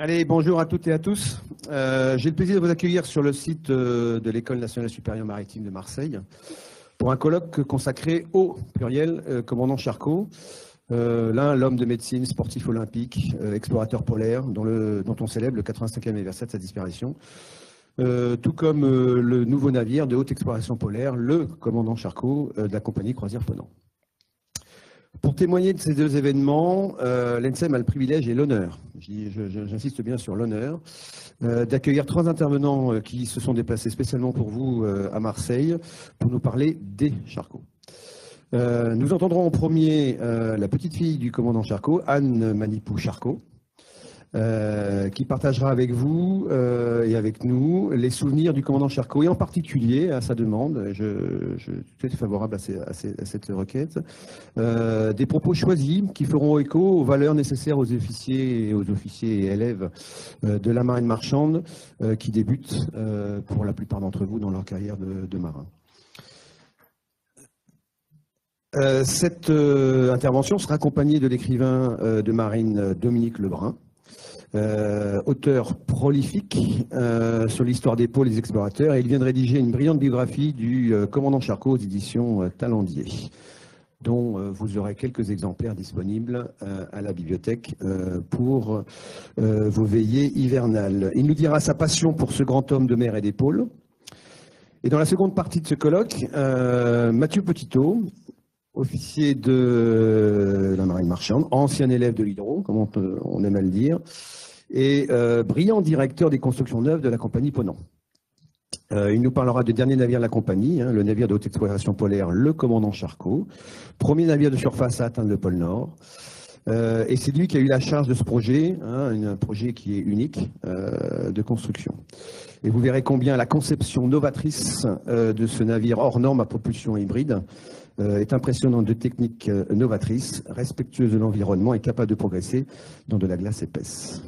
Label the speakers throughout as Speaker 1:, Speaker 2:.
Speaker 1: Allez, bonjour à toutes et à tous. J'ai le plaisir de vous accueillir sur le site de l'École nationale supérieure maritime de Marseille pour un colloque consacré au pluriel commandant Charcot. L'un, l'homme de médecine, sportif olympique, explorateur polaire, dont on célèbre le 85e anniversaire de sa disparition. Tout comme le nouveau navire de haute exploration polaire, le commandant Charcot de la compagnie Croisière Ponant. Pour témoigner de ces deux événements, l'ENSEM a le privilège et l'honneur, j'insiste bien sur l'honneur, d'accueillir trois intervenants qui se sont déplacés spécialement pour vous à Marseille pour nous parler des Charcot. Nous entendrons en premier la petite fille du commandant Charcot, Anne Manipou Charcot, qui partagera avec vous et avec nous les souvenirs du commandant Charcot, et en particulier, à sa demande, je suis tout à fait favorable à cette requête, des propos choisis qui feront écho aux valeurs nécessaires aux officiers et élèves de la marine marchande qui débutent pour la plupart d'entre vous dans leur carrière de marin. Cette intervention sera accompagnée de l'écrivain de marine Dominique Lebrun, auteur prolifique sur l'histoire des pôles et des explorateurs, et il vient de rédiger une brillante biographie du commandant Charcot aux éditions Talendier, dont vous aurez quelques exemplaires disponibles à la bibliothèque pour vos veillées hivernales. Il nous dira sa passion pour ce grand homme de mer et des pôles. Et dans la seconde partie de ce colloque, Mathieu Petitot, officier de la marine marchande, ancien élève de l'Hydro, comme on aime à le dire, et brillant directeur des constructions neuves de la compagnie Ponant. Il nous parlera du dernier navire de la compagnie, le navire de haute exploration polaire, le commandant Charcot, premier navire de surface à atteindre le pôle Nord. Et c'est lui qui a eu la charge de ce projet, un projet qui est unique de construction. Et vous verrez combien la conception novatrice de ce navire hors norme à propulsion hybride est impressionnante de techniques novatrices, respectueuses de l'environnement et capable de progresser dans de la glace épaisse.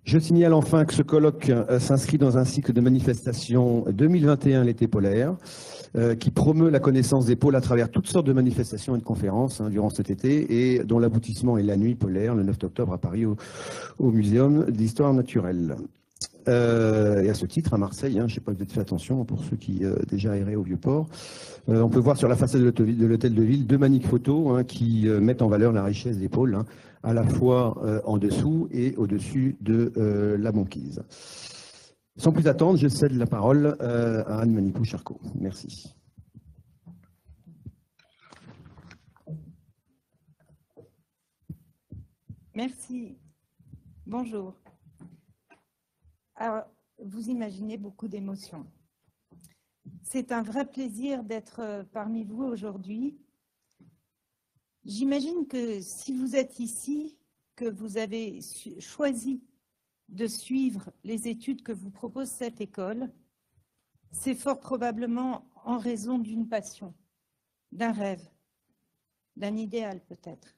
Speaker 1: Je signale enfin que ce colloque s'inscrit dans un cycle de manifestations 2021, l'été polaire, qui promeut la connaissance des pôles à travers toutes sortes de manifestations et de conférences durant cet été, et dont l'aboutissement est la nuit polaire, le 9 octobre à Paris, au Muséum d'histoire naturelle. Et à ce titre, à Marseille, je ne sais pas si vous avez fait attention, pour ceux qui déjà erraient au Vieux-Port, on peut voir sur la façade de l'hôtel de ville deux magnifiques photos qui mettent en valeur la richesse des pôles, à la fois en dessous et au-dessus de la banquise. Sans plus attendre, je cède la parole à Anne Manipou Charcot. Merci.
Speaker 2: Merci. Bonjour. Alors, vous imaginez beaucoup d'émotions. C'est un vrai plaisir d'être parmi vous aujourd'hui. J'imagine que si vous êtes ici, que vous avez choisi de suivre les études que vous propose cette école, c'est fort probablement en raison d'une passion, d'un rêve, d'un idéal peut-être.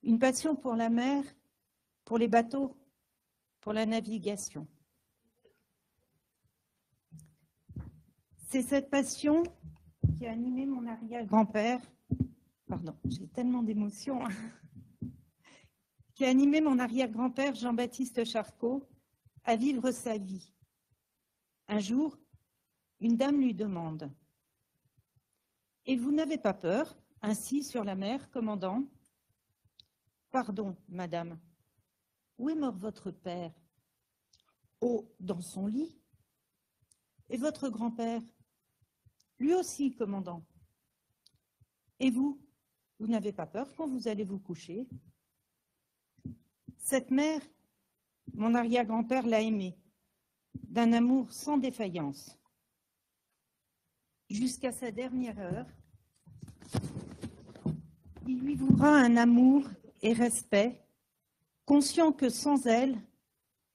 Speaker 2: Une passion pour la mer, pour les bateaux, pour la navigation. C'est cette passion qui a animé mon arrière-grand-père, pardon, j'ai tellement d'émotions, qui a animé mon arrière-grand-père Jean-Baptiste Charcot à vivre sa vie. Un jour, une dame lui demande « Et vous n'avez pas peur, ainsi sur la mer, commandant ?»« Pardon, madame. Où est mort votre père ? » ?»« Oh, dans son lit. »« Et votre grand-père ? » ?»« Lui aussi, commandant. »« Et vous, vous n'avez pas peur quand vous allez vous coucher ? » Cette mère, mon arrière-grand-père l'a aimée, d'un amour sans défaillance. Jusqu'à sa dernière heure, il lui vouera un amour et respect, conscient que sans elle,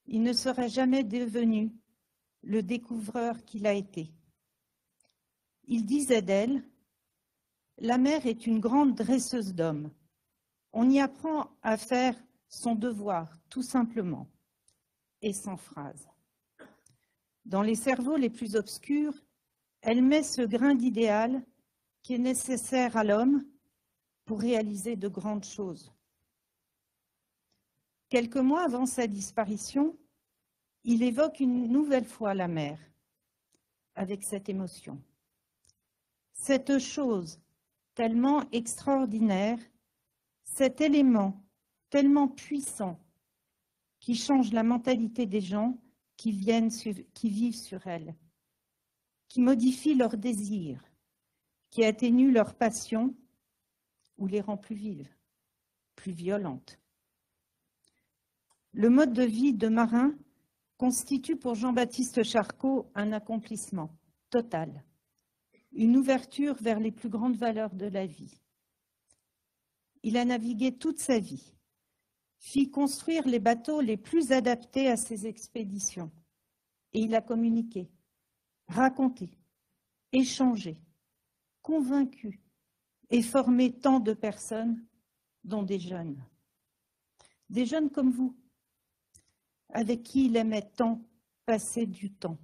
Speaker 2: il ne serait jamais devenu le découvreur qu'il a été. Il disait d'elle, « La mer est une grande dresseuse d'hommes. On y apprend à faire son devoir, tout simplement, et sans phrase. Dans les cerveaux les plus obscurs, elle met ce grain d'idéal qui est nécessaire à l'homme pour réaliser de grandes choses. Quelques mois avant sa disparition, il évoque une nouvelle fois la mer, avec cette émotion. Cette chose tellement extraordinaire, cet élément tellement puissant qui change la mentalité des gens qui vivent sur elle, qui modifie leurs désirs, qui atténue leurs passions ou les rend plus vives, plus violentes. Le mode de vie de marin constitue pour Jean-Baptiste Charcot un accomplissement total, une ouverture vers les plus grandes valeurs de la vie. Il a navigué toute sa vie, fit construire les bateaux les plus adaptés à ses expéditions, et il a communiqué, raconté, échangé, convaincu et formé tant de personnes, dont des jeunes comme vous, avec qui il aimait tant passer du temps.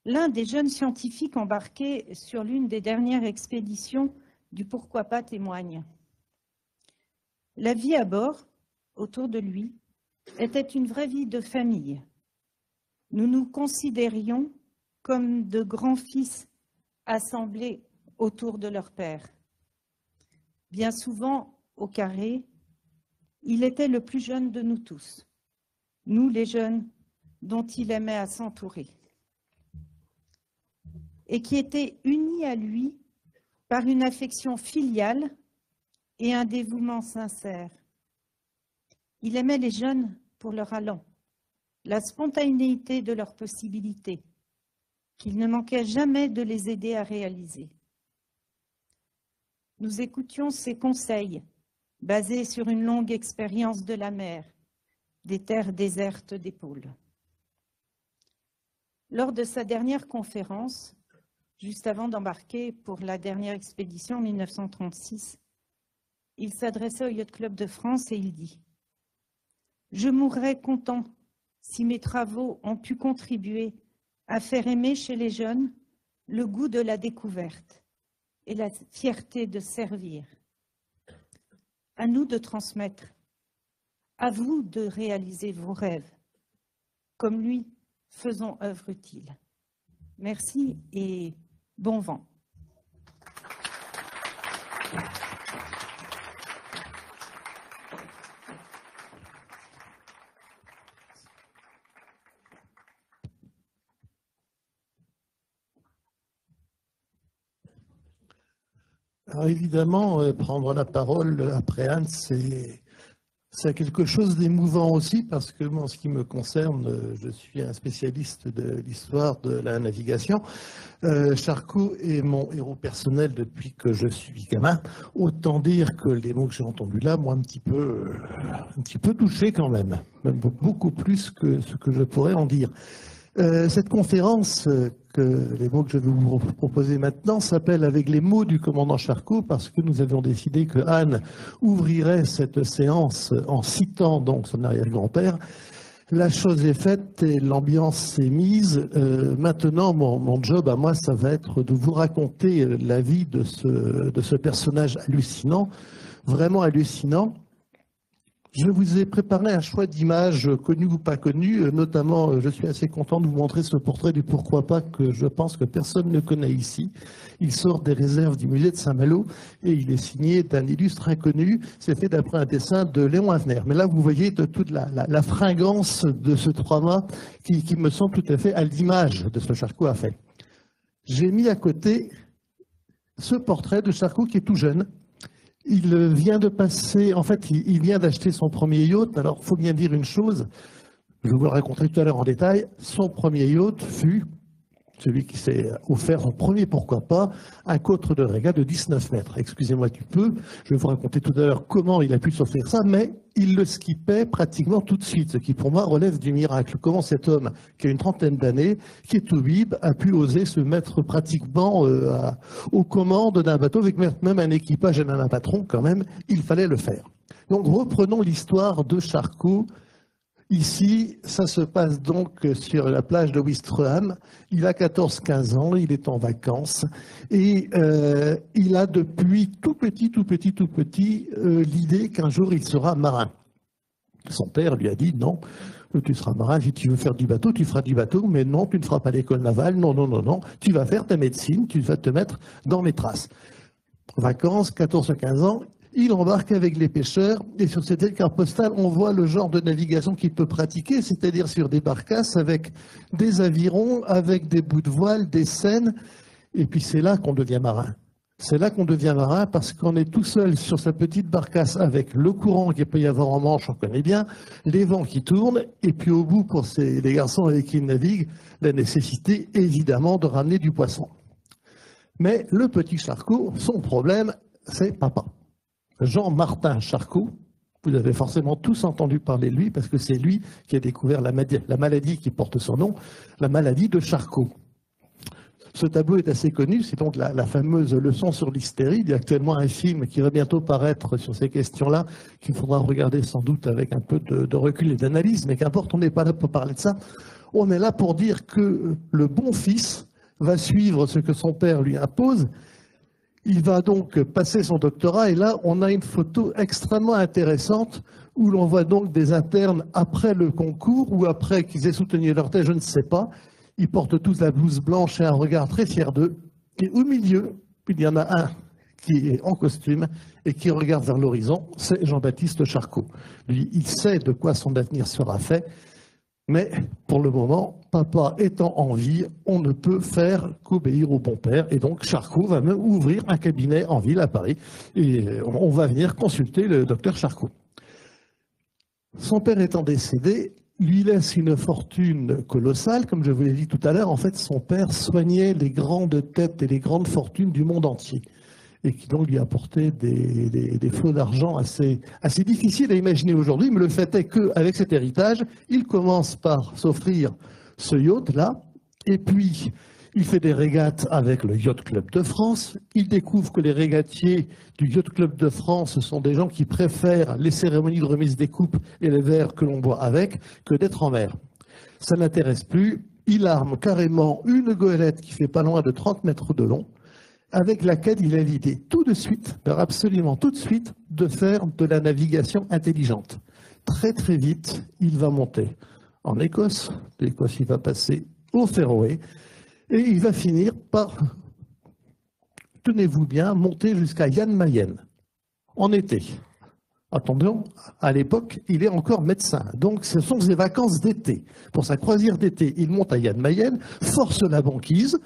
Speaker 2: L'un des jeunes scientifiques embarqués sur l'une des dernières expéditions du Pourquoi pas témoigne. La vie à bord, autour de lui, était une vraie vie de famille. Nous nous considérions comme de grands fils assemblés autour de leur père. Bien souvent, au carré, il était le plus jeune de nous tous, nous les jeunes dont il aimait à s'entourer, et qui étaient unis à lui par une affection filiale et un dévouement sincère. Il aimait les jeunes pour leur allant, la spontanéité de leurs possibilités, qu'il ne manquait jamais de les aider à réaliser. Nous écoutions ses conseils, basés sur une longue expérience de la mer, des terres désertes des pôles. Lors de sa dernière conférence, juste avant d'embarquer pour la dernière expédition en 1936, il s'adressait au Yacht Club de France et il dit « Je mourrais content si mes travaux ont pu contribuer à faire aimer chez les jeunes le goût de la découverte et la fierté de servir. À nous de transmettre, à vous de réaliser vos rêves. Comme lui, faisons œuvre utile. Merci et bon vent.
Speaker 3: Alors évidemment, prendre la parole après Anne, c'est quelque chose d'émouvant aussi parce que, en ce qui me concerne, je suis un spécialiste de l'histoire de la navigation. Charcot est mon héros personnel depuis que je suis gamin. Autant dire que les mots que j'ai entendus là m'ont un petit peu touché quand même beaucoup plus que ce que je pourrais en dire. Cette conférence, les mots que je vais vous proposer maintenant, s'appelle « Avec les mots du commandant Charcot » parce que nous avions décidé que Anne ouvrirait cette séance en citant donc son arrière-grand-père. La chose est faite et l'ambiance est mise. Maintenant, mon job à moi, ça va être de vous raconter la vie de ce personnage hallucinant, vraiment hallucinant. Je vous ai préparé un choix d'images connues ou pas connues, notamment je suis assez content de vous montrer ce portrait du Pourquoi pas que je pense que personne ne connaît ici. Il sort des réserves du musée de Saint-Malo et il est signé d'un illustre inconnu. C'est fait d'après un dessin de Léon Avener. Mais là, vous voyez toute la fringance de ce 3 qui me semble tout à fait à l'image de ce que Charcot a fait. J'ai mis à côté ce portrait de Charcot qui est tout jeune. Il vient de passer, en fait, il vient d'acheter son premier yacht. Alors, il faut bien dire une chose, je vous le raconterai tout à l'heure en détail. Son premier yacht fut celui qui s'est offert son premier, pourquoi pas, un cotre de régate de 19 mètres. Excusez-moi du peu, je vais vous raconter tout à l'heure comment il a pu s'offrir ça, mais il le skippait pratiquement tout de suite, ce qui pour moi relève du miracle. Comment cet homme, qui a une trentaine d'années, qui est toubib, a pu oser se mettre pratiquement aux commandes d'un bateau, avec même un équipage et même un patron quand même, il fallait le faire. Donc reprenons l'histoire de Charcot. Ici, ça se passe donc sur la plage de Ouistreham. Il a 14-15 ans, il est en vacances et il a depuis tout petit l'idée qu'un jour il sera marin. Son père lui a dit non, tu seras marin, si tu veux faire du bateau, tu feras du bateau, mais non, tu ne feras pas l'école navale, non, non, non, non, tu vas faire ta médecine, tu vas te mettre dans les traces. Vacances, 14-15 ans, il embarque avec les pêcheurs, et sur cette carte postale, on voit le genre de navigation qu'il peut pratiquer, c'est-à-dire sur des barcasses avec des avirons, avec des bouts de voile, des seines, et puis c'est là qu'on devient marin. C'est là qu'on devient marin parce qu'on est tout seul sur sa petite barcasse avec le courant qu'il peut y avoir en Manche, on connaît bien, les vents qui tournent, et puis au bout, pour les garçons avec qui ils naviguent, la nécessité évidemment de ramener du poisson. Mais le petit Charcot, son problème, c'est papa. Jean-Martin Charcot, vous avez forcément tous entendu parler de lui parce que c'est lui qui a découvert la maladie qui porte son nom, la maladie de Charcot. Ce tableau est assez connu, c'est donc la fameuse leçon sur l'hystérie. Il y a actuellement un film qui va bientôt paraître sur ces questions-là, qu'il faudra regarder sans doute avec un peu de recul et d'analyse, mais qu'importe, on n'est pas là pour parler de ça. On est là pour dire que le bon fils va suivre ce que son père lui impose. Il va donc passer son doctorat, et là, on a une photo extrêmement intéressante où l'on voit donc des internes après le concours ou après qu'ils aient soutenu leur thèse, je ne sais pas. Ils portent tous la blouse blanche et un regard très fier d'eux. Et au milieu, il y en a un qui est en costume et qui regarde vers l'horizon, c'est Jean-Baptiste Charcot. Lui, il sait de quoi son avenir sera fait, mais pour le moment, papa étant en vie, on ne peut faire qu'obéir au bon père. Et donc Charcot va même ouvrir un cabinet en ville à Paris. Et on va venir consulter le docteur Charcot. Son père étant décédé, lui laisse une fortune colossale. Comme je vous l'ai dit tout à l'heure, en fait, son père soignait les grandes têtes et les grandes fortunes du monde entier, et qui donc lui apportait des flots d'argent assez difficiles à imaginer aujourd'hui. Mais le fait est qu'avec cet héritage, il commence par s'offrir ce yacht-là, et puis il fait des régates avec le Yacht Club de France. Il découvre que les régatiers du Yacht Club de France sont des gens qui préfèrent les cérémonies de remise des coupes et les verres que l'on boit avec que d'être en mer. Ça n'intéresse plus. Il arme carrément une goélette qui fait pas loin de 30 mètres de long, avec laquelle il a l'idée tout de suite, absolument tout de suite, de faire de la navigation intelligente. Très très vite, il va monter en Écosse. L'Écosse, il va passer au Féroé. Et il va finir par, tenez-vous bien, monter jusqu'à Jan Mayen, en été. Attention, à l'époque, il est encore médecin. Donc, ce sont ses vacances d'été. Pour sa croisière d'été, il monte à Jan Mayen, force la banquise,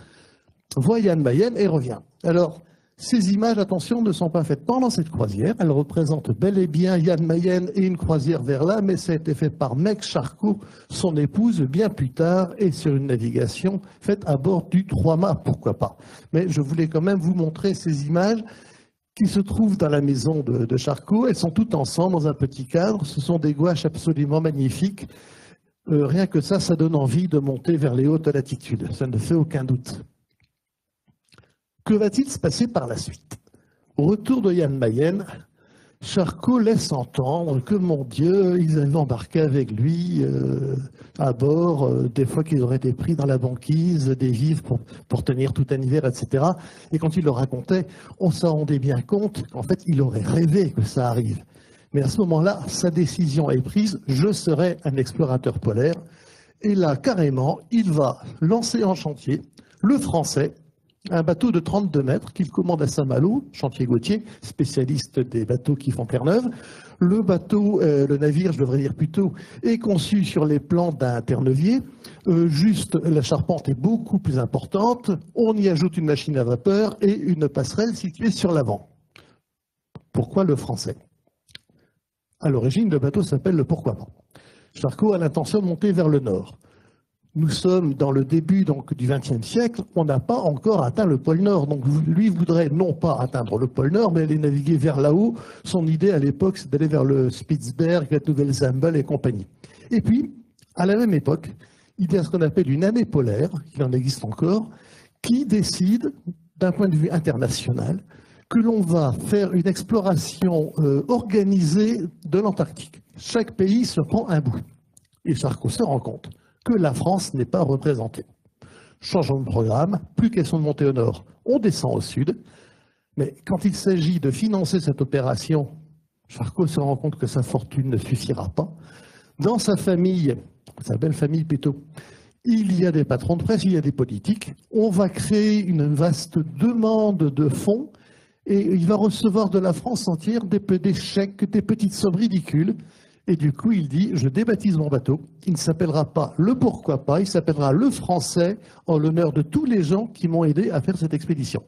Speaker 3: voit Jan Mayen et revient. Alors, ces images, attention, ne sont pas faites pendant cette croisière. Elles représentent bel et bien Jan Mayen et une croisière vers là, mais ça a été fait par Meg Charcot, son épouse, bien plus tard, et sur une navigation faite à bord du Trois-Mâts, pourquoi pas. Mais je voulais quand même vous montrer ces images qui se trouvent dans la maison de Charcot. Elles sont toutes ensemble dans un petit cadre. Ce sont des gouaches absolument magnifiques. Rien que ça donne envie de monter vers les hautes latitudes. Ça ne fait aucun doute. Que va-t-il se passer par la suite? Au retour de Jan Mayen, Charcot laisse entendre que, mon Dieu, ils avaient embarqué avec lui à bord, des fois qu'ils auraient été pris dans la banquise, des vivres pour tenir tout un hiver, etc. Et quand il le racontait, on s'en rendait bien compte qu'en fait, il aurait rêvé que ça arrive. Mais à ce moment-là, sa décision est prise, je serai un explorateur polaire. Et là, carrément, il va lancer en chantier le Français, un bateau de 32 mètres qu'il commande à Saint-Malo, chantier Gauthier, spécialiste des bateaux qui font Terre-Neuve. Le bateau, le navire, je devrais dire plutôt, est conçu sur les plans d'un terre-neuvier. Juste, la charpente est beaucoup plus importante. On y ajoute une machine à vapeur et une passerelle située sur l'avant. Pourquoi le Français? À l'origine, le bateau s'appelle le Pourquoi pas. Charcot a l'intention de monter vers le nord. Nous sommes dans le début donc, du XXe siècle, on n'a pas encore atteint le pôle Nord. Donc lui voudrait non pas atteindre le pôle Nord, mais aller naviguer vers là-haut. Son idée à l'époque, c'est d'aller vers le Spitzberg, la Nouvelle-Zambel et compagnie. Et puis, à la même époque, il y a ce qu'on appelle une année polaire, qui en existe encore, qui décide, d'un point de vue international, que l'on va faire une exploration organisée de l'Antarctique. Chaque pays se prend un bout. Et Charcot se rend compte que la France n'est pas représentée. Changeons de programme, plus question de monter au nord, on descend au sud, mais quand il s'agit de financer cette opération Charcot se rend compte que sa fortune ne suffira pas. Dans sa famille, sa belle famille plutôt, il y a des patrons de presse, il y a des politiques. On va créer une vaste demande de fonds et il va recevoir de la France entière des chèques, des petites sommes ridicules. Et du coup, il dit, je débaptise mon bateau. Il ne s'appellera pas le Pourquoi pas, il s'appellera le Français en l'honneur de tous les gens qui m'ont aidé à faire cette expédition.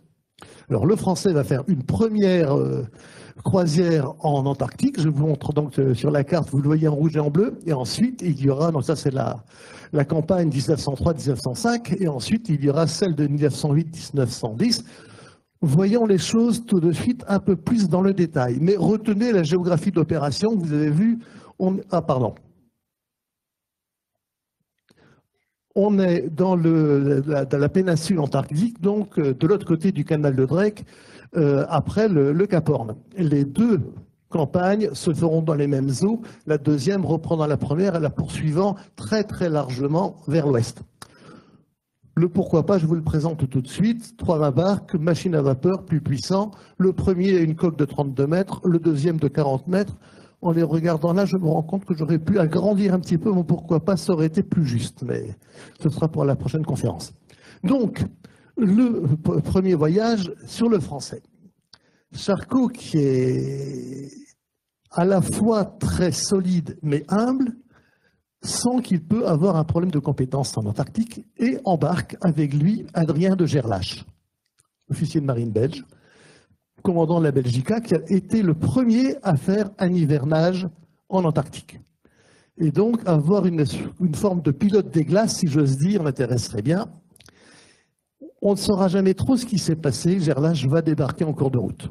Speaker 3: Alors, le Français va faire une première croisière en Antarctique. Je vous montre donc sur la carte, vous le voyez en rouge et en bleu. Et ensuite, il y aura, donc ça c'est la campagne 1903-1905, et ensuite il y aura celle de 1908-1910. Voyons les choses tout de suite un peu plus dans le détail. Mais retenez la géographie de l'opération, vous avez vu, on est dans la péninsule antarctique, donc de l'autre côté du canal de Drake, après le Cap Horn. Les deux campagnes se feront dans les mêmes eaux, la deuxième reprendra la première et la poursuivant très très largement vers l'ouest. Le pourquoi pas, je vous le présente tout de suite. 3 barques, machine à vapeur plus puissant. Le premier a une coque de 32 mètres, le deuxième de 40 mètres. En les regardant là, je me rends compte que j'aurais pu agrandir un petit peu mon pourquoi pas, ça aurait été plus juste, mais ce sera pour la prochaine conférence. Donc, le premier voyage sur le Français. Charcot, qui est à la fois très solide mais humble, sent qu'il peut avoir un problème de compétence en Antarctique et embarque avec lui Adrien de Gerlache, officier de marine belge, commandant de la Belgica, qui a été le premier à faire un hivernage en Antarctique. Et donc, avoir une forme de pilote des glaces, si j'ose dire, m'intéresserait bien. On ne saura jamais trop ce qui s'est passé. Gerlache va débarquer en cours de route.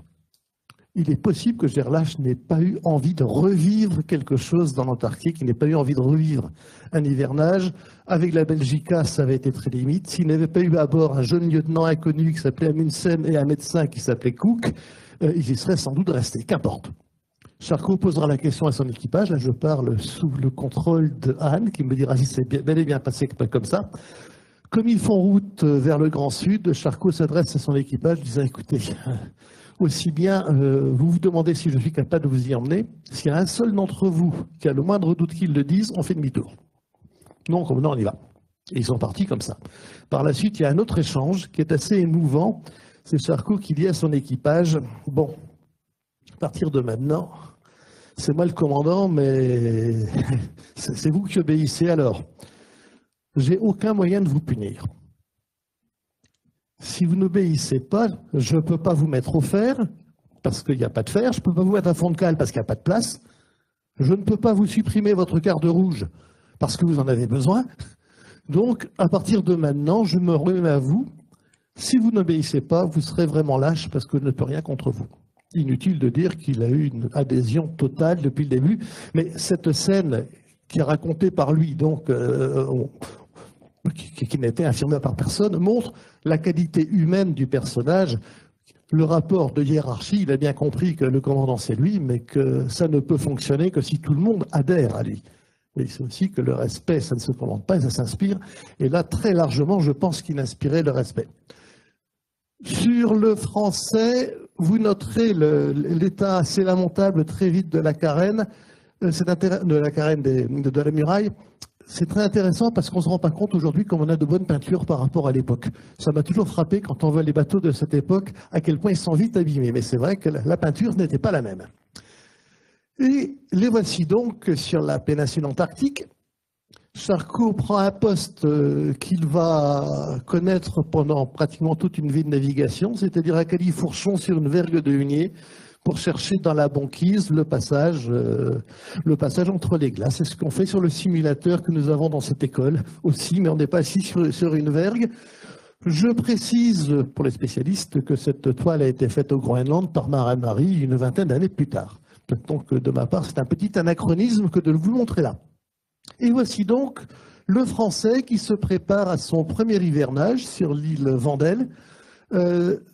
Speaker 3: Il est possible que Gerlache n'ait pas eu envie de revivre quelque chose dans l'Antarctique, il n'ait pas eu envie de revivre un hivernage. Avec la Belgica, ça avait été très limite. S'il n'avait pas eu à bord un jeune lieutenant inconnu qui s'appelait Amundsen et un médecin qui s'appelait Cook, il y serait sans doute resté. Qu'importe. Charcot posera la question à son équipage. Là, je parle sous le contrôle de Anne, qui me dira si c'est bel et bien passé comme ça. Comme ils font route vers le Grand Sud, Charcot s'adresse à son équipage, disant « Écoutez, aussi bien, vous vous demandez si je suis capable de vous y emmener. S'il y a un seul d'entre vous qui a le moindre doute qu'il le dise, on fait demi-tour. » Donc, non, on y va. Et ils sont partis comme ça. Par la suite, il y a un autre échange qui est assez émouvant. C'est Charcot qui dit à son équipage « Bon, à partir de maintenant, c'est moi le commandant, mais c'est vous qui obéissez alors. J'ai aucun moyen de vous punir. Si vous n'obéissez pas, je ne peux pas vous mettre au fer, parce qu'il n'y a pas de fer. Je ne peux pas vous mettre à fond de cale, parce qu'il n'y a pas de place. Je ne peux pas vous supprimer votre garde rouge, parce que vous en avez besoin. Donc, à partir de maintenant, je me remets à vous. Si vous n'obéissez pas, vous serez vraiment lâche, parce que je ne peux rien contre vous. » Inutile de dire qu'il a eu une adhésion totale depuis le début, mais cette scène qui est racontée par lui, donc qui n'a été affirmée par personne, montre la qualité humaine du personnage. Le rapport de hiérarchie, il a bien compris que le commandant c'est lui, mais que ça ne peut fonctionner que si tout le monde adhère à lui. Mais c'est aussi que le respect, ça ne se commande pas, ça s'inspire. Et là, très largement, je pense qu'il inspirait le respect. Sur le Français, vous noterez l'état assez lamentable très vite de la carène, de la muraille. C'est très intéressant parce qu'on ne se rend pas compte aujourd'hui comme on a de bonnes peintures par rapport à l'époque. Ça m'a toujours frappé quand on voit les bateaux de cette époque, à quel point ils sont vite abîmés. Mais c'est vrai que la peinture n'était pas la même. Et les voici donc sur la péninsule antarctique. Charcot prend un poste qu'il va connaître pendant pratiquement toute une vie de navigation, c'est-à-dire à Califourchon sur une vergue de hunier, pour chercher dans la banquise le passage entre les glaces. C'est ce qu'on fait sur le simulateur que nous avons dans cette école aussi, mais on n'est pas assis sur une vergue. Je précise pour les spécialistes que cette toile a été faite au Groenland par Marie une vingtaine d'années plus tard. Donc de ma part, c'est un petit anachronisme que de vous montrer là. Et voici donc le Français qui se prépare à son premier hivernage sur l'île Vendel.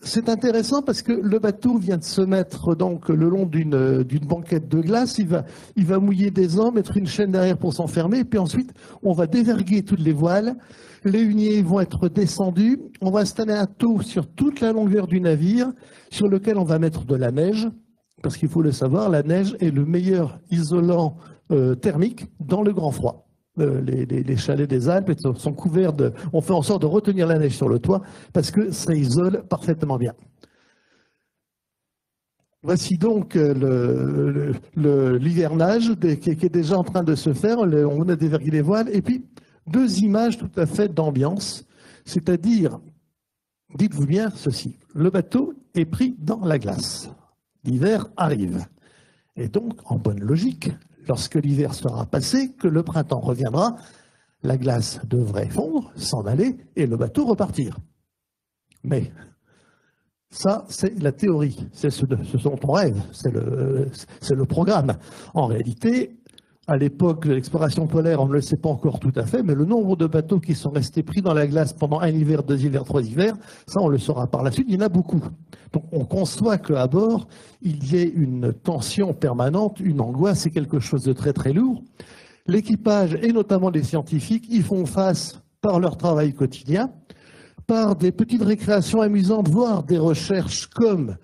Speaker 3: C'est intéressant parce que le bateau vient de se mettre donc le long d'une banquette de glace. Il va mouiller des ans, mettre une chaîne derrière pour s'enfermer, et puis ensuite on va déverguer toutes les voiles. Les huniers vont être descendus. On va installer un taux sur toute la longueur du navire sur lequel on va mettre de la neige Parce qu'il faut le savoir, la neige est le meilleur isolant thermique dans le grand froid. Les chalets des Alpes sont couverts de... On fait en sorte de retenir la neige sur le toit parce que ça isole parfaitement bien. Voici donc l'hivernage qui est déjà en train de se faire. On a dévergué les voiles. Et puis, deux images tout à fait d'ambiance. C'est-à-dire, dites-vous bien ceci, le bateau est pris dans la glace. L'hiver arrive. Et donc, en bonne logique, lorsque l'hiver sera passé, que le printemps reviendra, la glace devrait fondre, s'en aller, et le bateau repartir. Mais ça, c'est la théorie, c'est ce dont on rêve, c'est le programme. En réalité, à l'époque de l'exploration polaire, on ne le sait pas encore tout à fait, mais le nombre de bateaux qui sont restés pris dans la glace pendant un hiver, deux hivers, trois hivers, ça on le saura par la suite, il y en a beaucoup. Donc on conçoit qu'à bord, il y ait une tension permanente, une angoisse, c'est quelque chose de très très lourd. L'équipage, et notamment les scientifiques, y font face par leur travail quotidien, par des petites récréations amusantes, voire des recherches comme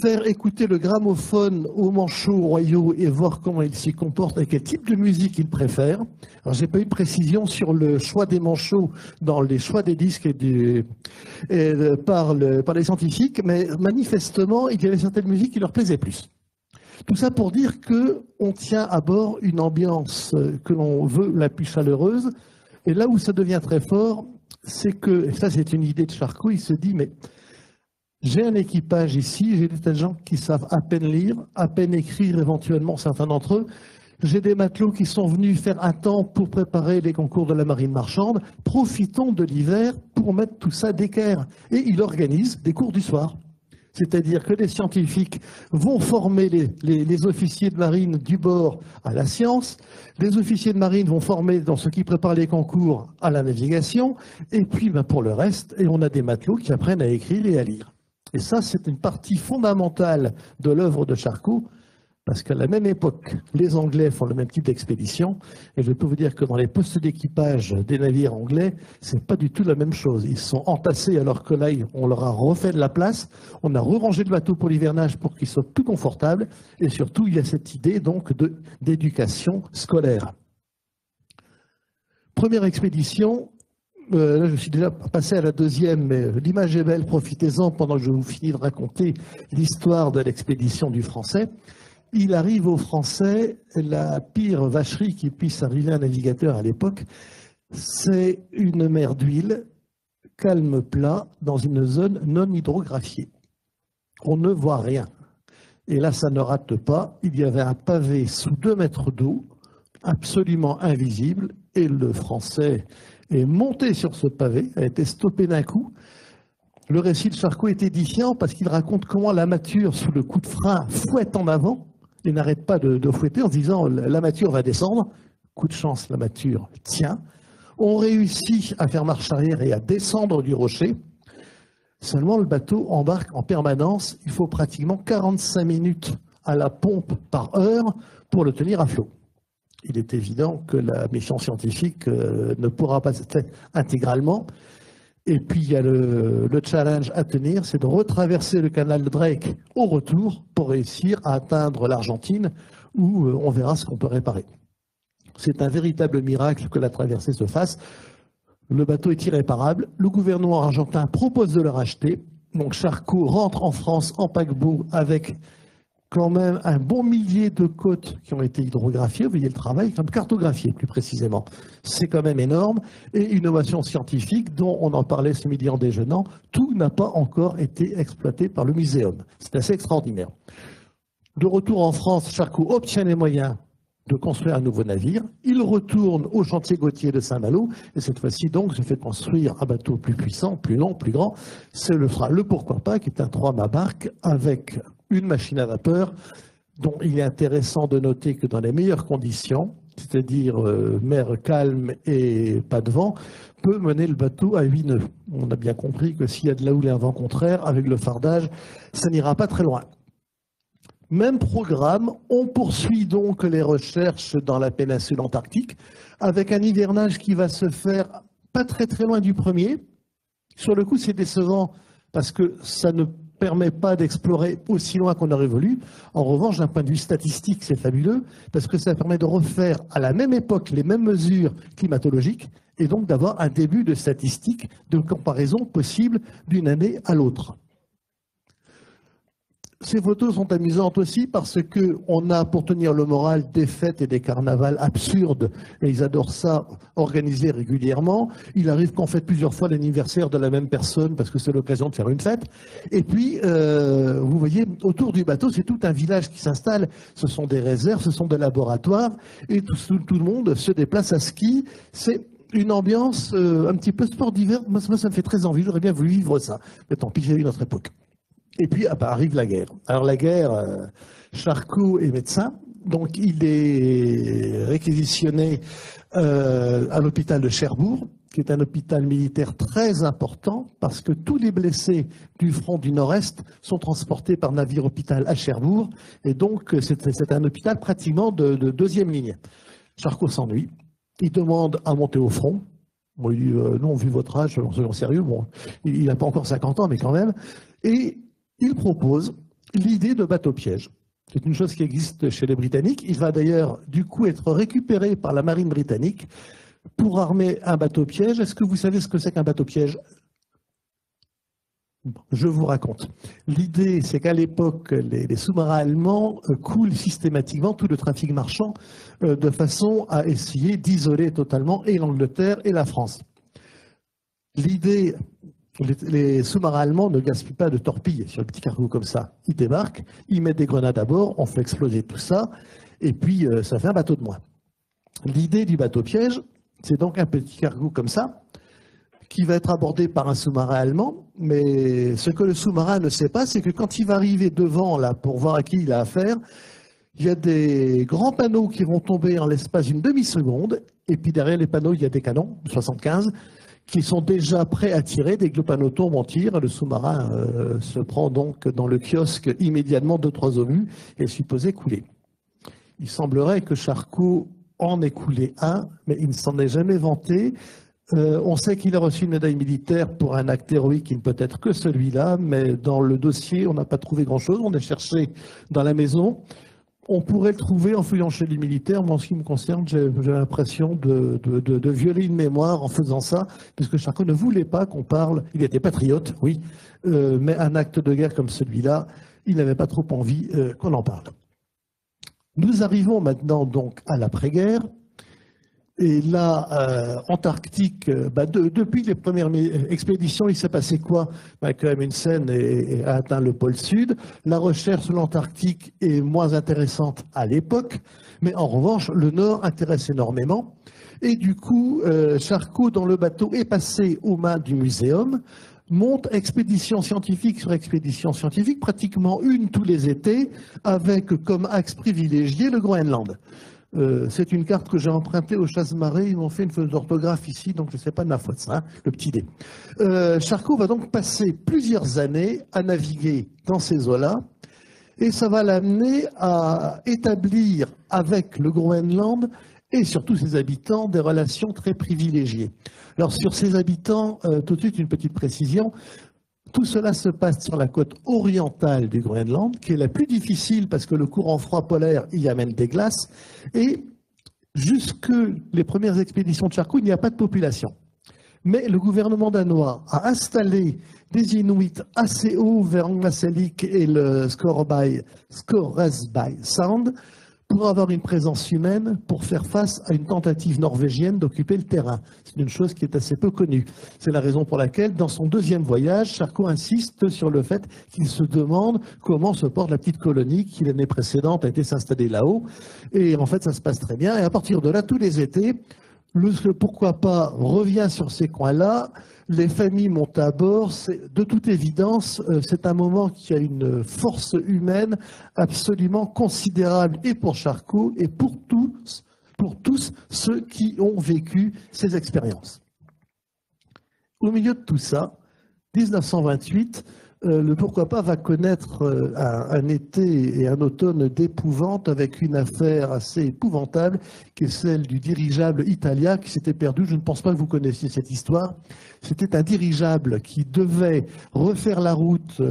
Speaker 3: faire écouter le gramophone aux manchots royaux et voir comment ils s'y comportent et quel type de musique ils préfèrent. Alors, j'ai pas eu de précision sur le choix des manchots dans les choix des disques par les scientifiques, mais manifestement, il y avait certaines musiques qui leur plaisaient plus. Tout ça pour dire qu'on tient à bord une ambiance que l'on veut la plus chaleureuse. Et là où ça devient très fort, c'est que, et ça c'est une idée de Charcot, il se dit, mais j'ai un équipage ici, j'ai des tas de gens qui savent à peine lire, à peine écrire éventuellement certains d'entre eux. J'ai des matelots qui sont venus faire un temps pour préparer les concours de la marine marchande. Profitons de l'hiver pour mettre tout ça d'équerre. Et il organise des cours du soir. C'est-à-dire que les scientifiques vont former les officiers de marine du bord à la science, les officiers de marine vont former dans ceux qui préparent les concours à la navigation, et puis pour le reste, et on a des matelots qui apprennent à écrire et à lire. Et ça, c'est une partie fondamentale de l'œuvre de Charcot, parce qu'à la même époque, les Anglais font le même type d'expédition, et je peux vous dire que dans les postes d'équipage des navires anglais, c'est pas du tout la même chose. Ils sont entassés alors que là, on leur a refait de la place, on a rerangé le bateau pour l'hivernage pour qu'ils soient plus confortables, et surtout, il y a cette idée donc d'éducation scolaire. Première expédition, là je suis déjà passé à la deuxième, mais l'image est belle, profitez-en pendant que je vous finis de raconter l'histoire de l'expédition du Français. Il arrive aux Français la pire vacherie qui puisse arriver à un navigateur à l'époque, c'est une mer d'huile, calme plat, dans une zone non hydrographiée. On ne voit rien. Et là, ça ne rate pas. Il y avait un pavé sous 2 mètres d'eau, absolument invisible, et le Français est monté sur ce pavé, a été stoppé d'un coup. Le récit de Charcot est édifiant parce qu'il raconte comment la mâture, sous le coup de frein, fouette en avant et n'arrête pas de fouetter en se disant la mâture va descendre. Coup de chance, la mâture tient. On réussit à faire marche arrière et à descendre du rocher. Seulement, le bateau embarque en permanence. Il faut pratiquement 45 minutes à la pompe par heure pour le tenir à flot. Il est évident que la mission scientifique ne pourra pas se faire intégralement. Et puis, il y a le challenge à tenir, c'est de retraverser le canal de Drake au retour pour réussir à atteindre l'Argentine où on verra ce qu'on peut réparer. C'est un véritable miracle que la traversée se fasse. Le bateau est irréparable. Le gouvernement argentin propose de le racheter. Donc, Charcot rentre en France en paquebot avec quand même un bon millier de côtes qui ont été hydrographiées, vous voyez le travail, comme cartographiées plus précisément. C'est quand même énorme. Et une innovation scientifique dont on en parlait ce midi en déjeunant, tout n'a pas encore été exploité par le muséum. C'est assez extraordinaire. De retour en France, Charcot obtient les moyens de construire un nouveau navire. Il retourne au chantier Gautier de Saint-Malo et cette fois-ci donc se fait construire un bateau plus puissant, plus long, plus grand. C'est le Pourquoi pas, qui est un 3-mâts barque avec une machine à vapeur dont il est intéressant de noter que dans les meilleures conditions, c'est-à-dire mer calme et pas de vent, peut mener le bateau à 8 nœuds. On a bien compris que s'il y a de la houle et un vent contraire, avec le fardage, ça n'ira pas très loin. Même programme, on poursuit donc les recherches dans la péninsule antarctique avec un hivernage qui va se faire pas très très loin du premier. Sur le coup, c'est décevant parce que ça ne permet pas d'explorer aussi loin qu'on aurait voulu. En revanche, d'un point de vue statistique, c'est fabuleux, parce que ça permet de refaire à la même époque les mêmes mesures climatologiques, et donc d'avoir un début de statistiques de comparaison possible d'une année à l'autre. Ces photos sont amusantes aussi parce qu'on a, pour tenir le moral, des fêtes et des carnavals absurdes, et ils adorent ça, organisés régulièrement. Il arrive qu'on fête plusieurs fois l'anniversaire de la même personne parce que c'est l'occasion de faire une fête. Et puis, vous voyez, autour du bateau, c'est tout un village qui s'installe. Ce sont des réserves, ce sont des laboratoires, et tout le monde se déplace à ski. C'est une ambiance un petit peu sport d'hiver. Moi, ça me fait très envie, j'aurais bien voulu vivre ça. Mais tant pis, j'ai eu notre époque. Et puis arrive la guerre. Alors la guerre, Charcot est médecin, donc il est réquisitionné à l'hôpital de Cherbourg, qui est un hôpital militaire très important, parce que tous les blessés du front du Nord-Est sont transportés par navire hôpital à Cherbourg, et donc c'est un hôpital pratiquement de deuxième ligne. Charcot s'ennuie, il demande à monter au front. Bon, il dit, non, vu votre âge, soyons sérieux, bon, il n'a pas encore 50 ans, mais quand même. Et il propose l'idée de bateau-piège. C'est une chose qui existe chez les Britanniques. Il va d'ailleurs, du coup, être récupéré par la marine britannique pour armer un bateau-piège. Est-ce que vous savez ce que c'est qu'un bateau-piège? Je vous raconte. L'idée, c'est qu'à l'époque, les sous-marins allemands coulent systématiquement tout le trafic marchand de façon à essayer d'isoler totalement et l'Angleterre et la France. L'idée... Les sous-marins allemands ne gaspillent pas de torpilles sur le petit cargo comme ça. Ils débarquent, ils mettent des grenades à bord, on fait exploser tout ça, et puis ça fait un bateau de moins. L'idée du bateau-piège, c'est donc un petit cargo comme ça, qui va être abordé par un sous-marin allemand, mais ce que le sous-marin ne sait pas, c'est que quand il va arriver devant, là, pour voir à qui il a affaire, il y a des grands panneaux qui vont tomber en l'espace d'une demi-seconde, et puis derrière les panneaux, il y a des canons, 75, qui sont déjà prêts à tirer. Dès que le panneau tombe, on tire. Le sous-marin se prend donc dans le kiosque immédiatement 2-3 obus et est supposé couler. Il semblerait que Charcot en ait coulé un, mais il ne s'en est jamais vanté. On sait qu'il a reçu une médaille militaire pour un acte héroïque qui ne peut être que celui-là, mais dans le dossier, on n'a pas trouvé grand-chose. On a cherché dans la maison. On pourrait le trouver en fouillant chez les militaires. Moi, en ce qui me concerne, j'ai l'impression de violer une mémoire en faisant ça, puisque Charcot ne voulait pas qu'on parle. Il était patriote, oui, mais un acte de guerre comme celui-là, il n'avait pas trop envie qu'on en parle. Nous arrivons maintenant donc à l'après-guerre. Et là, Antarctique, depuis les premières expéditions, il s'est passé quoi? Que Amundsen a atteint le pôle sud. La recherche sur l'Antarctique est moins intéressante à l'époque, mais en revanche, le Nord intéresse énormément. Et du coup, Charcot, dans le bateau, est passé aux mains du muséum, monte expédition scientifique sur expédition scientifique, pratiquement une tous les étés, avec comme axe privilégié le Groenland. C'est une carte que j'ai empruntée aux Chasse-Marées. Ils m'ont fait une faute d'orthographe ici, donc je ne sais pas de ma faute, ça, hein, le petit dé. Charcot va donc passer plusieurs années à naviguer dans ces eaux-là, et ça va l'amener à établir avec le Groenland et surtout ses habitants des relations très privilégiées. Alors sur ses habitants, tout de suite une petite précision. Tout cela se passe sur la côte orientale du Groenland, qui est la plus difficile parce que le courant froid polaire y amène des glaces. Et jusque les premières expéditions de Charcot, il n'y a pas de population. Mais le gouvernement danois a installé des Inuits assez hauts vers Ngasalik et le Scoresby Sound pour avoir une présence humaine, pour faire face à une tentative norvégienne d'occuper le terrain. C'est une chose qui est assez peu connue. C'est la raison pour laquelle, dans son deuxième voyage, Charcot insiste sur le fait qu'il se demande comment se porte la petite colonie qui, l'année précédente, a été s'installer là-haut. Et en fait, ça se passe très bien. Et à partir de là, tous les étés, le pourquoi pas revient sur ces coins-là. Les familles montent à bord. De toute évidence, c'est un moment qui a une force humaine absolument considérable, et pour Charcot et pour tous ceux qui ont vécu ces expériences. Au milieu de tout ça, 1928, le pourquoi pas va connaître un été et un automne d'épouvante avec une affaire assez épouvantable qui est celle du dirigeable Italia qui s'était perdu. Je ne pense pas que vous connaissiez cette histoire. C'était un dirigeable qui devait refaire la route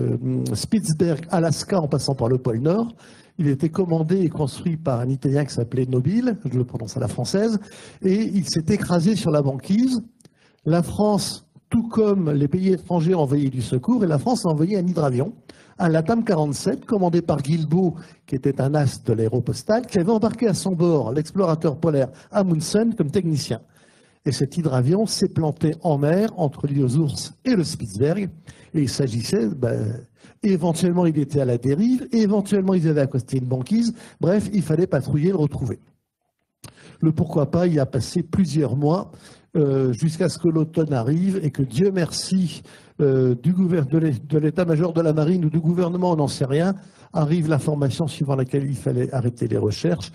Speaker 3: Spitsberg-Alaska en passant par le pôle Nord. Il était commandé et construit par un Italien qui s'appelait Nobile, je le prononce à la française, et il s'est écrasé sur la banquise. La France, tout comme les pays étrangers, ont envoyé du secours, et la France a envoyé un hydravion, un Latam 47, commandé par Guilbault, qui était un as de l'aéropostale, qui avait embarqué à son bord l'explorateur polaire Amundsen comme technicien. Et cet hydravion s'est planté en mer entre l'île aux Ours et le Spitzberg, et il s'agissait, éventuellement il était à la dérive, et éventuellement ils avaient accosté une banquise, bref, il fallait patrouiller et le retrouver. Le pourquoi pas y a passé plusieurs mois, jusqu'à ce que l'automne arrive et que Dieu merci de l'état-major de la marine ou du gouvernement, on n'en sait rien, arrive l'information suivant laquelle il fallait arrêter les recherches.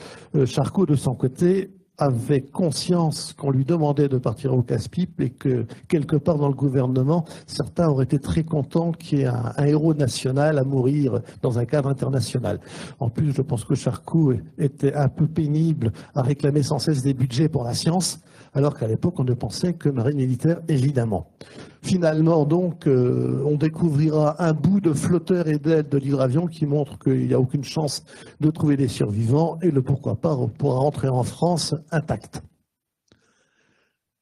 Speaker 3: Charcot, de son côté, avait conscience qu'on lui demandait de partir au casse-pipe et que quelque part dans le gouvernement, certains auraient été très contents qu'il y ait un héros national à mourir dans un cadre international. En plus, je pense que Charcot était un peu pénible à réclamer sans cesse des budgets pour la science, alors qu'à l'époque, on ne pensait que marine militaire, évidemment. Finalement, donc, on découvrira un bout de flotteur et d'aile de l'hydravion qui montre qu'il n'y a aucune chance de trouver des survivants et le pourquoi pas pourra rentrer en France intact.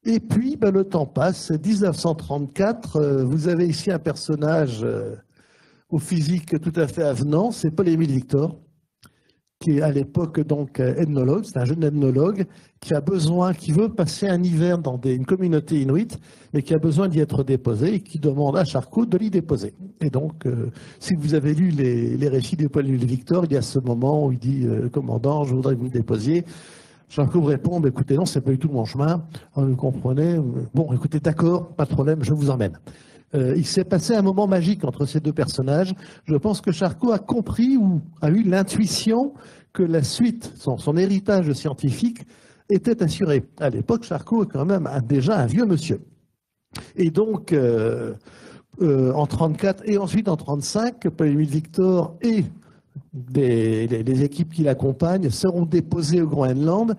Speaker 3: Et puis, le temps passe, 1934, vous avez ici un personnage au physique tout à fait avenant, c'est Paul-Émile Victor, qui est à l'époque donc ethnologue, c'est un jeune ethnologue qui veut passer un hiver dans une communauté inuite, mais qui a besoin d'y être déposé et qui demande à Charcot de l'y déposer. Et donc, si vous avez lu les récits de Paul-Émile Victor, il y a ce moment où il dit « Commandant, je voudrais que vous me déposiez ». Charcot répond « Écoutez, non, c'est pas du tout mon chemin. » Vous comprenez ? Bon, écoutez, d'accord, pas de problème, je vous emmène. Il s'est passé un moment magique entre ces deux personnages. Je pense que Charcot a compris ou a eu l'intuition que la suite, son héritage scientifique, était assuré. À l'époque, Charcot est quand même déjà un vieux monsieur. Et donc, en 1934 et ensuite en 1935, Paul-Émile Victor et les équipes qui l'accompagnent seront déposées au Groenland.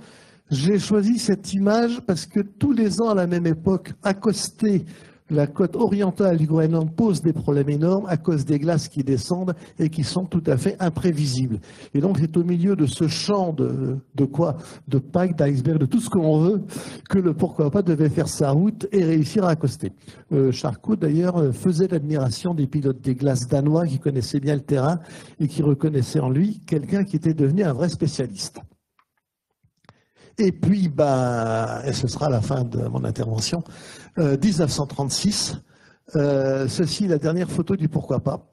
Speaker 3: J'ai choisi cette image parce que tous les ans, à la même époque, accostés, la côte orientale du Groenland pose des problèmes énormes à cause des glaces qui descendent et qui sont tout à fait imprévisibles. Et donc, c'est au milieu de ce champ de pack, d'iceberg, de tout ce qu'on veut, que le pourquoi pas devait faire sa route et réussir à accoster. Charcot, d'ailleurs, faisait l'admiration des pilotes des glaces danois qui connaissaient bien le terrain et qui reconnaissaient en lui quelqu'un qui était devenu un vrai spécialiste. Et puis, et ce sera la fin de mon intervention, 1936, ceci la dernière photo du pourquoi pas.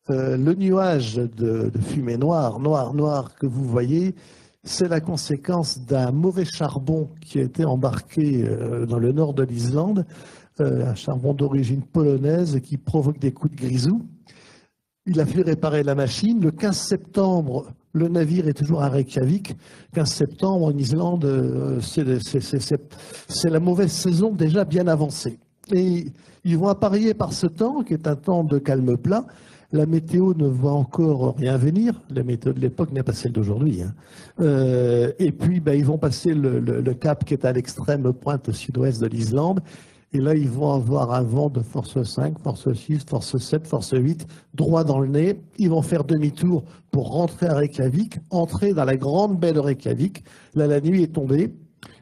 Speaker 3: Le nuage de fumée noire que vous voyez, c'est la conséquence d'un mauvais charbon qui a été embarqué dans le nord de l'Islande, un charbon d'origine polonaise qui provoque des coups de grisou. Il a fallu réparer la machine. Le 15 septembre, le navire est toujours à Reykjavik. 15 septembre, en Islande, c'est la mauvaise saison déjà bien avancée. Et ils vont apparier par ce temps, qui est un temps de calme plat. La météo ne voit encore rien venir. La météo de l'époque n'est pas celle d'aujourd'hui. Et puis, ils vont passer le cap qui est à l'extrême pointe sud-ouest de l'Islande. Et là, ils vont avoir un vent de force 5, force 6, force 7, force 8, droit dans le nez. Ils vont faire demi-tour pour rentrer à Reykjavik, entrer dans la grande baie de Reykjavik. Là, la nuit est tombée.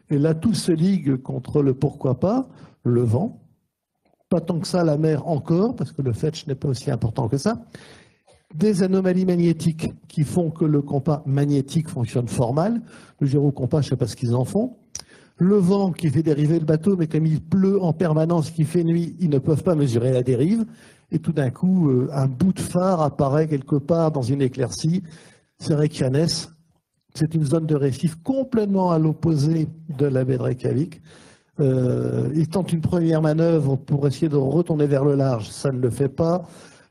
Speaker 3: Et là, tout se ligue contre le pourquoi pas, le vent. Pas tant que ça, la mer encore, parce que le fetch n'est pas aussi important que ça. Des anomalies magnétiques qui font que le compas magnétique fonctionne fort mal. Le gyrocompas, je ne sais pas ce qu'ils en font. Le vent qui fait dériver le bateau, mais comme il pleut en permanence, qu'il fait nuit, ils ne peuvent pas mesurer la dérive. Et tout d'un coup, un bout de phare apparaît quelque part dans une éclaircie. C'est Reykjanes. C'est une zone de récif complètement à l'opposé de la baie de Reykjavik. Ils tentent une première manœuvre pour essayer de retourner vers le large. Ça ne le fait pas.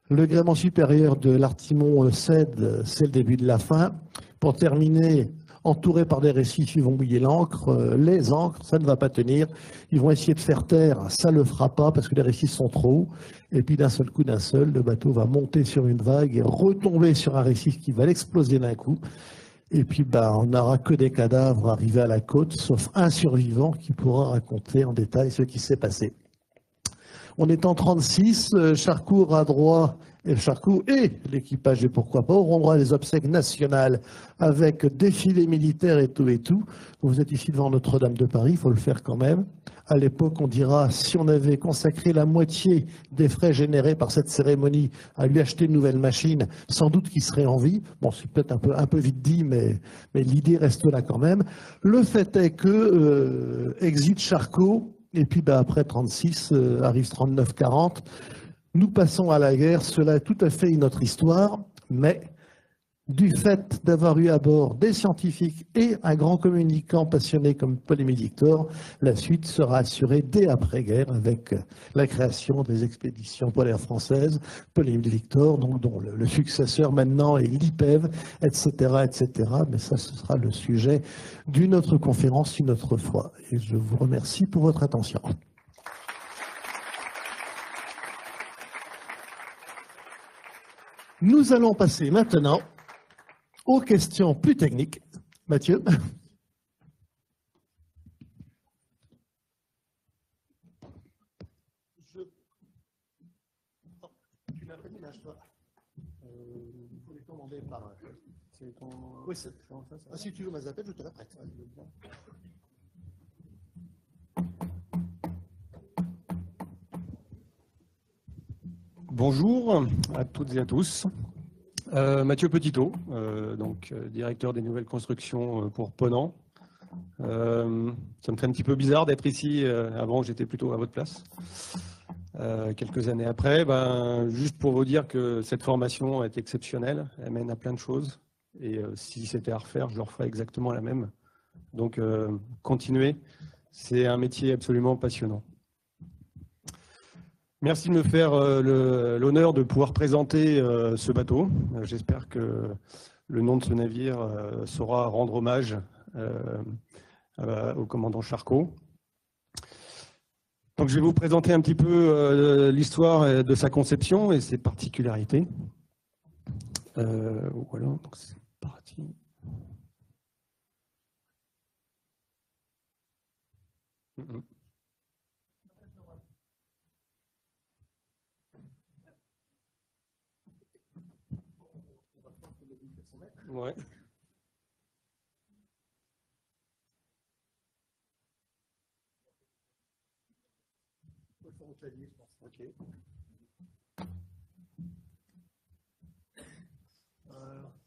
Speaker 3: Le gréement supérieur de l'artimon cède, c'est le début de la fin. Pour terminer, entourés par des récifs, ils vont mouiller l'ancre, les ancres, ça ne va pas tenir. Ils vont essayer de faire taire, ça ne le fera pas parce que les récifs sont trop hauts. Et puis d'un seul coup, le bateau va monter sur une vague et retomber sur un récif qui va l'exploser d'un coup. Et puis on n'aura que des cadavres arrivés à la côte, sauf un survivant qui pourra raconter en détail ce qui s'est passé. On est en 36, Charcourt a droit, et Charcourt et l'équipage, et pourquoi pas, auront droit à des obsèques nationales avec défilé militaire et tout et tout. Vous êtes ici devant Notre-Dame de Paris, il faut le faire quand même. À l'époque, on dira, si on avait consacré la moitié des frais générés par cette cérémonie à lui acheter une nouvelle machine, sans doute qu'il serait en vie. Bon, c'est peut-être un peu vite dit, mais l'idée reste là quand même. Le fait est que exit Charcot, et puis après 36, arrive 39-40. Nous passons à la guerre, cela est tout à fait une autre histoire, mais du fait d'avoir eu à bord des scientifiques et un grand communicant passionné comme Paul-Émile Victor, la suite sera assurée dès après-guerre avec la création des expéditions polaires françaises, Paul-Émile Victor, dont le successeur maintenant est l'IPEV, etc., etc. Mais ça, ce sera le sujet d'une autre conférence une autre fois. Et je vous remercie pour votre attention. Nous allons passer maintenant aux questions plus techniques. Mathieu. Tu l'as pas dit, lâche-toi. Il faut les commander par. Oui, c'est. Si tu veux ma zapette, je te la prête.
Speaker 4: Bonjour à toutes et à tous. Mathieu Petitot, directeur des nouvelles constructions pour Ponant. Ça me fait un petit peu bizarre d'être ici. Avant, j'étais plutôt à votre place. Quelques années après, juste pour vous dire que cette formation est exceptionnelle. Elle mène à plein de choses. Et si c'était à refaire, je le referais exactement la même. Donc, continuez. C'est un métier absolument passionnant. Merci de me faire l'honneur de pouvoir présenter ce bateau. J'espère que le nom de ce navire saura rendre hommage au commandant Charcot. Donc, je vais vous présenter un petit peu l'histoire de sa conception et ses particularités. Voilà, donc c'est parti. Ouais. Okay.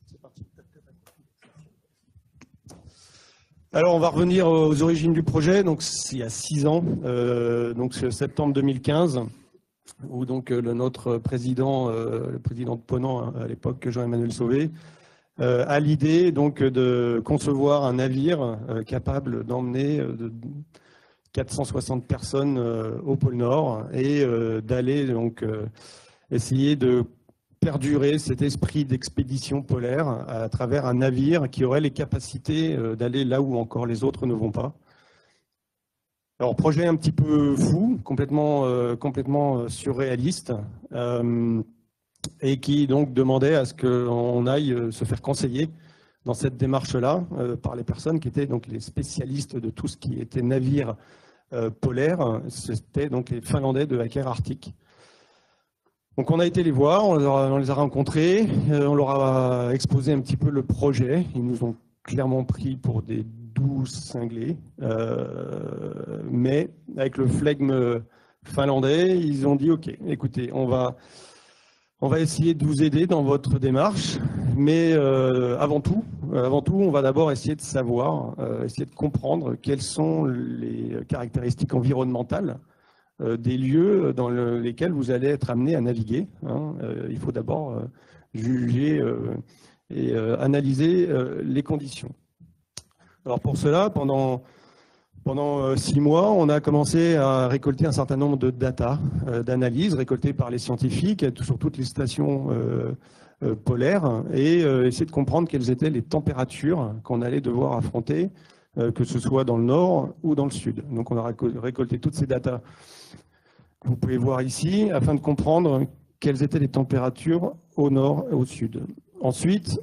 Speaker 4: C'est parti. Alors, on va revenir aux origines du projet. Donc, il y a 6 ans, donc c'est septembre 2015, où donc notre président, le président de Ponant à l'époque, Jean-Emmanuel Sauvé, a l'idée donc de concevoir un navire capable d'emmener 460 personnes au pôle Nord et d'aller donc essayer de perdurer cet esprit d'expédition polaire à travers un navire qui aurait les capacités d'aller là où encore les autres ne vont pas. Alors, projet un petit peu fou, complètement surréaliste, et qui donc demandait à ce qu'on aille se faire conseiller dans cette démarche-là par les personnes qui étaient donc les spécialistes de tout ce qui était navire polaire. C'était donc les Finlandais de Aker Arctic. Donc on a été les voir, on les a rencontrés, on leur a exposé un petit peu le projet. Ils nous ont clairement pris pour des doux cinglés, mais avec le flegme finlandais, ils ont dit « Ok, écoutez, on va essayer de vous aider dans votre démarche, mais avant tout, on va d'abord essayer de savoir, essayer de comprendre quelles sont les caractéristiques environnementales des lieux dans lesquels vous allez être amené à naviguer. Il faut d'abord juger et analyser les conditions. Alors pour cela, pendant Pendant 6 mois, on a commencé à récolter un certain nombre de data, d'analyses récoltées par les scientifiques sur toutes les stations polaires et essayer de comprendre quelles étaient les températures qu'on allait devoir affronter, que ce soit dans le nord ou dans le sud. Donc on a récolté toutes ces datas que vous pouvez voir ici afin de comprendre quelles étaient les températures au nord et au sud. Ensuite,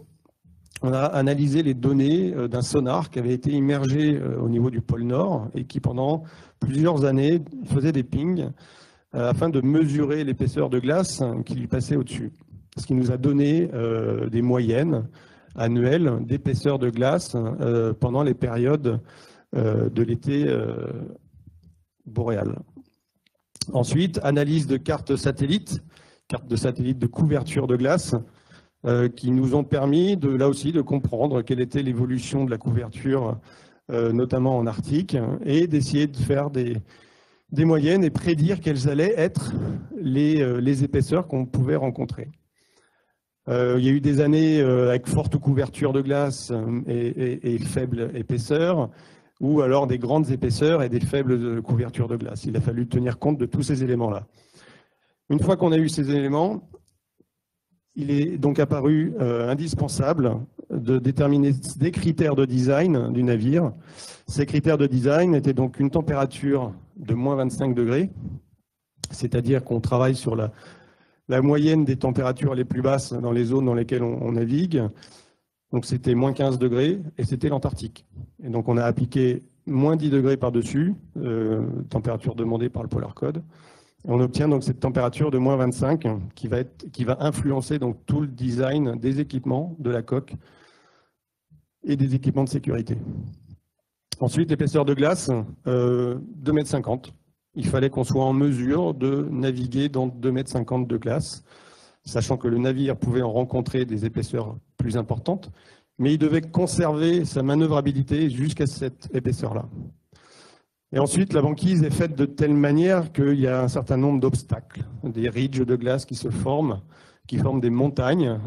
Speaker 4: on a analysé les données d'un sonar qui avait été immergé au niveau du pôle Nord et qui, pendant plusieurs années, faisait des pings afin de mesurer l'épaisseur de glace qui lui passait au-dessus. Ce qui nous a donné des moyennes annuelles d'épaisseur de glace pendant les périodes de l'été boréal. Ensuite, analyse de cartes de satellites de couverture de glace, qui nous ont permis, là aussi, de comprendre quelle était l'évolution de la couverture, notamment en Arctique, et d'essayer de faire des moyennes et prédire quelles allaient être les épaisseurs qu'on pouvait rencontrer. Il y a eu des années avec forte couverture de glace et faible épaisseur, ou alors des grandes épaisseurs et des faibles couvertures de glace. Il a fallu tenir compte de tous ces éléments-là. Une fois qu'on a eu ces éléments, il est donc apparu indispensable de déterminer des critères de design du navire. Ces critères de design étaient donc une température de moins 25 degrés, c'est-à-dire qu'on travaille sur la moyenne des températures les plus basses dans les zones dans lesquelles on navigue. Donc c'était moins 15 degrés et c'était l'Antarctique. Et donc on a appliqué moins 10 degrés par-dessus, température demandée par le Polar Code. On obtient donc cette température de moins 25 qui va influencer donc tout le design des équipements, de la coque et des équipements de sécurité. Ensuite, l'épaisseur de glace, 2,50 m. Il fallait qu'on soit en mesure de naviguer dans 2,50 m de glace, sachant que le navire pouvait en rencontrer des épaisseurs plus importantes, mais il devait conserver sa manœuvrabilité jusqu'à cette épaisseur-là. Et ensuite, la banquise est faite de telle manière qu'il y a un certain nombre d'obstacles, des ridges de glace qui se forment, qui forment des montagnes,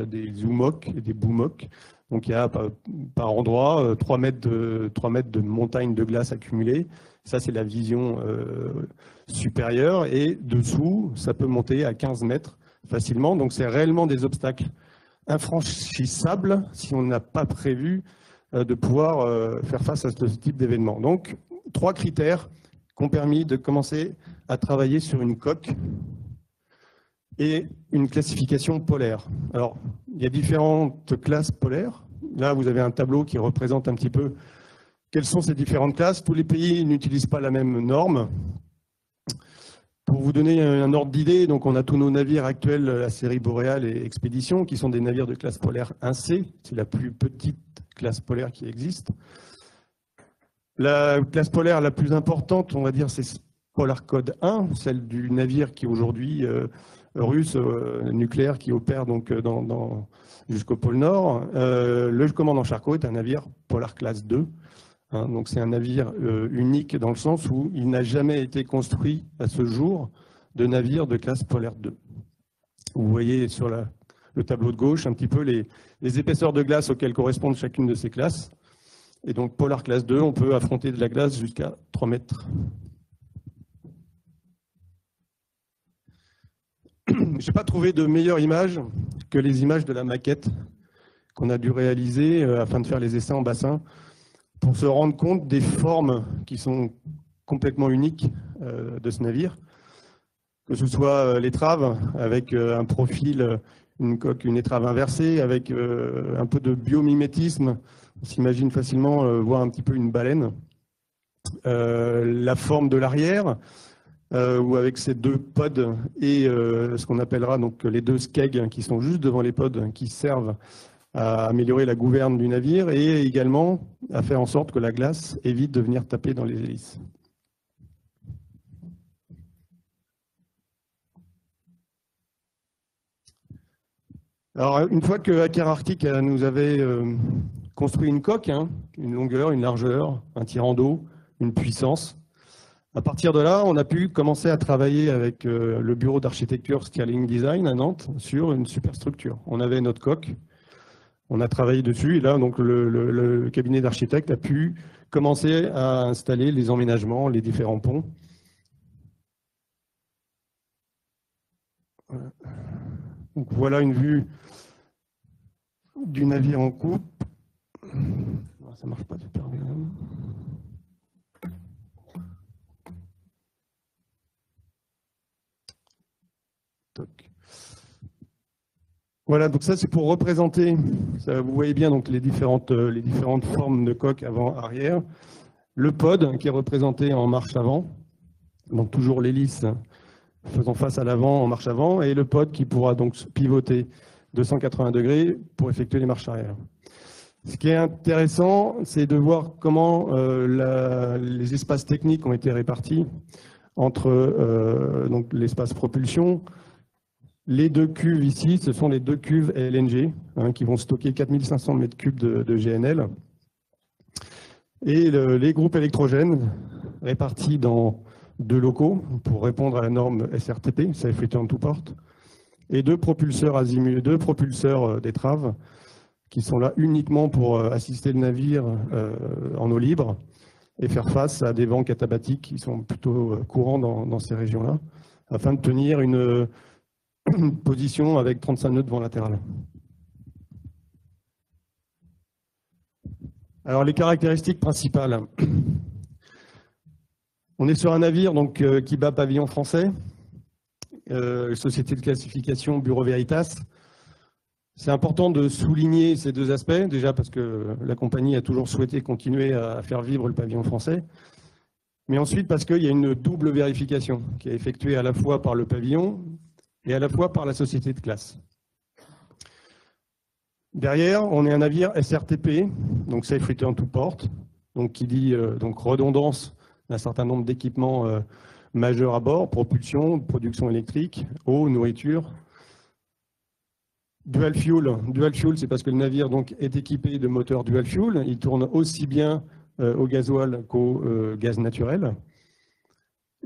Speaker 4: des hummocks et des boomocks. Donc il y a par endroit 3 mètres de montagnes de glace accumulées. Ça, c'est la vision supérieure. Et dessous, ça peut monter à 15 mètres facilement. Donc c'est réellement des obstacles infranchissables si on n'a pas prévu de pouvoir faire face à ce type d'événement. Donc, 3 critères qui ont permis de commencer à travailler sur une coque et une classification polaire. Alors, il y a différentes classes polaires. Là, vous avez un tableau qui représente un petit peu quelles sont ces différentes classes. Tous les pays n'utilisent pas la même norme. Pour vous donner un ordre d'idée, donc on a tous nos navires actuels, la série Boréal et Expédition, qui sont des navires de classe polaire 1C. C'est la plus petite classe polaire qui existe. La classe polaire la plus importante, on va dire, c'est Polar Code 1, celle du navire qui est aujourd'hui russe, nucléaire, qui opère donc jusqu'au pôle Nord. Le commandant Charcot est un navire Polar Classe 2. Hein, donc c'est un navire unique dans le sens où il n'a jamais été construit à ce jour de navire de classe polaire 2. Vous voyez sur le tableau de gauche un petit peu les épaisseurs de glace auxquelles correspondent chacune de ces classes. Et donc, Polar Classe 2, on peut affronter de la glace jusqu'à 3 mètres. Je n'ai pas trouvé de meilleure image que les images de la maquette qu'on a dû réaliser afin de faire les essais en bassin pour se rendre compte des formes qui sont complètement uniques de ce navire, que ce soit l'étrave avec un profil, une coque, une étrave inversée, avec un peu de biomimétisme. On s'imagine facilement voir un petit peu une baleine. La forme de l'arrière, où avec ces 2 pods et ce qu'on appellera donc les 2 skegs qui sont juste devant les pods, qui servent à améliorer la gouverne du navire et également à faire en sorte que la glace évite de venir taper dans les hélices. Alors, une fois que Hacker Arctic nous avait construit une coque, hein, une longueur, une largeur, un tirant d'eau, une puissance, à partir de là, on a pu commencer à travailler avec le bureau d'architecture Stirling Design à Nantes sur une superstructure. On avait notre coque, On a travaillé dessus et là, donc, le cabinet d'architectes a pu commencer à installer les emménagements, les différents ponts. Donc, voilà une vue du navire en coupe. Ça ne marche pas super bien. Voilà, donc ça c'est pour représenter, ça, vous voyez bien donc les différentes formes de coque avant-arrière. Le pod qui est représenté en marche avant, donc toujours l'hélice faisant face à l'avant en marche avant, et le pod qui pourra donc pivoter de 180 degrés pour effectuer les marches arrière. Ce qui est intéressant, c'est de voir comment les espaces techniques ont été répartis entre donc l'espace propulsion. Les deux cuves ici, ce sont les deux cuves LNG qui vont stocker 4500 m3 de GNL. Et les groupes électrogènes répartis dans deux locaux pour répondre à la norme SRTP, Safe Return to Port, et deux propulseurs azimut, deux propulseurs d'étrave qui sont là uniquement pour assister le navire en eau libre et faire face à des vents catabatiques qui sont plutôt courants dans ces régions-là, afin de tenir une position avec 35 nœuds de vent latéral. Alors les caractéristiques principales. On est sur un navire donc, qui bat pavillon français, société de classification Bureau Veritas. C'est important de souligner ces deux aspects, déjà parce que la compagnie a toujours souhaité continuer à faire vivre le pavillon français, mais ensuite parce qu'il y a une double vérification qui est effectuée à la fois par le pavillon et à la fois par la société de classe. Derrière, on est un navire SRTP, donc Safe Return to Port, donc qui dit donc redondance d'un certain nombre d'équipements majeurs à bord, propulsion, production électrique, eau, nourriture. Dual fuel, c'est parce que le navire donc, est équipé de moteurs dual fuel. Il tourne aussi bien au gasoil qu'au gaz naturel.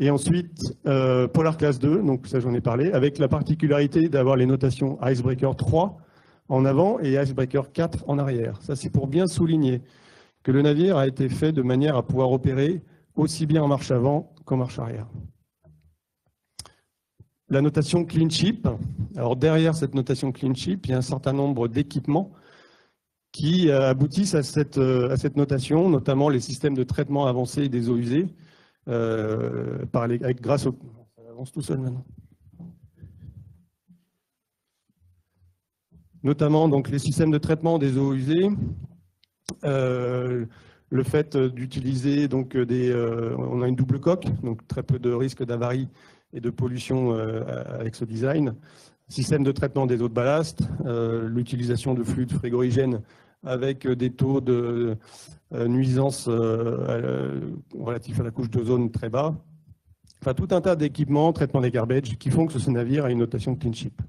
Speaker 4: Et ensuite, Polar Class 2, donc ça j'en ai parlé, avec la particularité d'avoir les notations Icebreaker 3 en avant et Icebreaker 4 en arrière. Ça c'est pour bien souligner que le navire a été fait de manière à pouvoir opérer aussi bien en marche avant qu'en marche arrière. La notation Clean Ship. Alors derrière cette notation Clean Ship, il y a un certain nombre d'équipements qui aboutissent à cette notation, notamment les systèmes de traitement avancé des eaux usées, grâce au... Ça avance tout seul maintenant. Notamment donc, les systèmes de traitement des eaux usées, le fait d'utiliser donc on a une double coque, donc très peu de risque d'avarie et de pollution avec ce design, système de traitement des eaux de ballast, l'utilisation de fluides frigorigènes avec des taux de nuisance relatifs à la couche d'ozone très bas, enfin tout un tas d'équipements, traitement des garbage, qui font que ce navire a une notation Clean Ship.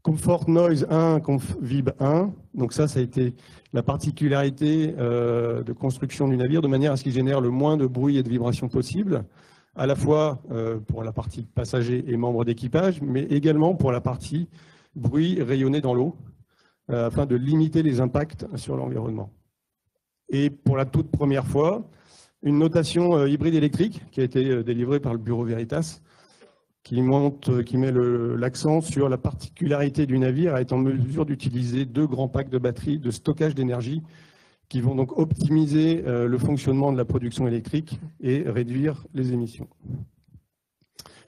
Speaker 4: Comfort Noise 1, Vib 1, donc ça a été la particularité de construction du navire, de manière à ce qu'il génère le moins de bruit et de vibrations possible, à la fois pour la partie passager et membres d'équipage, mais également pour la partie bruit rayonné dans l'eau, afin de limiter les impacts sur l'environnement. Et pour la toute première fois, une notation hybride électrique qui a été délivrée par le Bureau Veritas, qui met l'accent sur la particularité du navire à être en mesure d'utiliser 2 grands packs de batteries de stockage d'énergie qui vont donc optimiser le fonctionnement de la production électrique et réduire les émissions.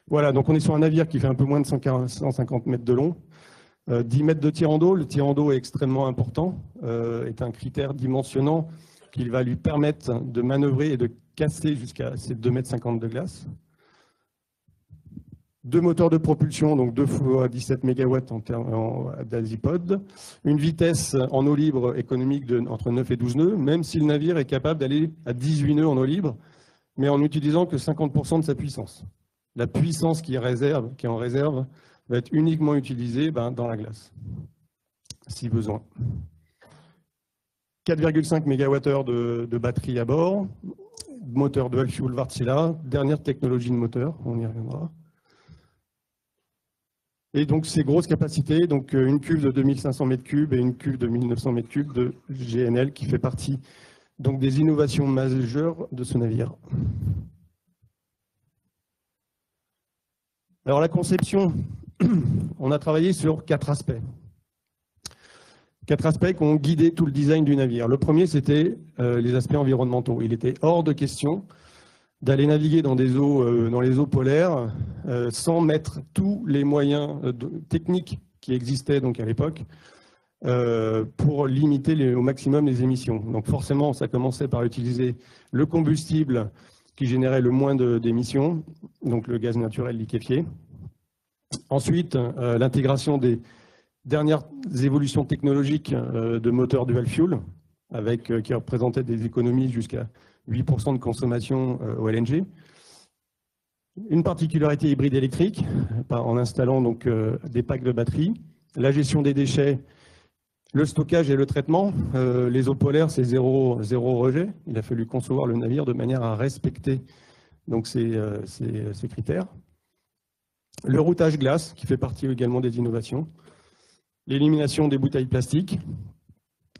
Speaker 4: Voilà, donc on est sur un navire qui fait un peu moins de 150 mètres de long, 10 mètres de tirant d'eau. Le tirant d'eau est extrêmement important, est un critère dimensionnant qui va lui permettre de manœuvrer et de casser jusqu'à ces 2,50 m de glace. 2 moteurs de propulsion, donc 2 fois 17 MW d'azipod. Une vitesse en eau libre économique entre 9 et 12 nœuds, même si le navire est capable d'aller à 18 nœuds en eau libre, mais en n'utilisant que 50% de sa puissance. La puissance qui est en réserve va être uniquement utilisée dans la glace, si besoin. 4,5 MWh de batterie à bord, moteur dual fuel Wärtsilä, dernière technologie de moteur, on y reviendra. Et donc ces grosses capacités, donc une cuve de 2500 m3 et une cuve de 1900 m3 de GNL qui fait partie donc des innovations majeures de ce navire. Alors la conception, on a travaillé sur 4 aspects. 4 aspects qui ont guidé tout le design du navire. Le premier, c'était les aspects environnementaux. Il était hors de question d'aller naviguer dans les eaux polaires sans mettre tous les moyens techniques qui existaient donc à l'époque pour limiter au maximum les émissions. Donc forcément, ça commençait par utiliser le combustible qui générait le moins d'émissions, donc le gaz naturel liquéfié. Ensuite, l'intégration des dernières évolutions technologiques de moteurs dual fuel, qui représentaient des économies jusqu'à 8% de consommation au LNG. Une particularité hybride électrique, en installant donc des packs de batteries. La gestion des déchets, le stockage et le traitement. Les eaux polaires, c'est zéro rejet. Il a fallu concevoir le navire de manière à respecter donc, ces critères. Le routage glace, qui fait partie également des innovations. L'élimination des bouteilles plastiques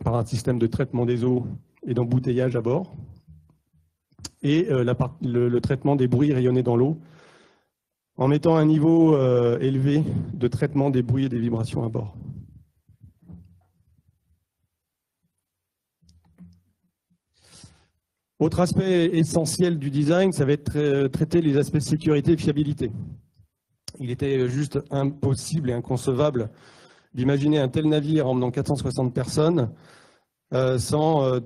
Speaker 4: par un système de traitement des eaux et d'embouteillage à bord. Et le traitement des bruits rayonnés dans l'eau en mettant un niveau élevé de traitement des bruits et des vibrations à bord. Autre aspect essentiel du design, ça va être traiter les aspects sécurité et fiabilité. Il était juste impossible et inconcevable d'imaginer un tel navire emmenant 460 personnes sans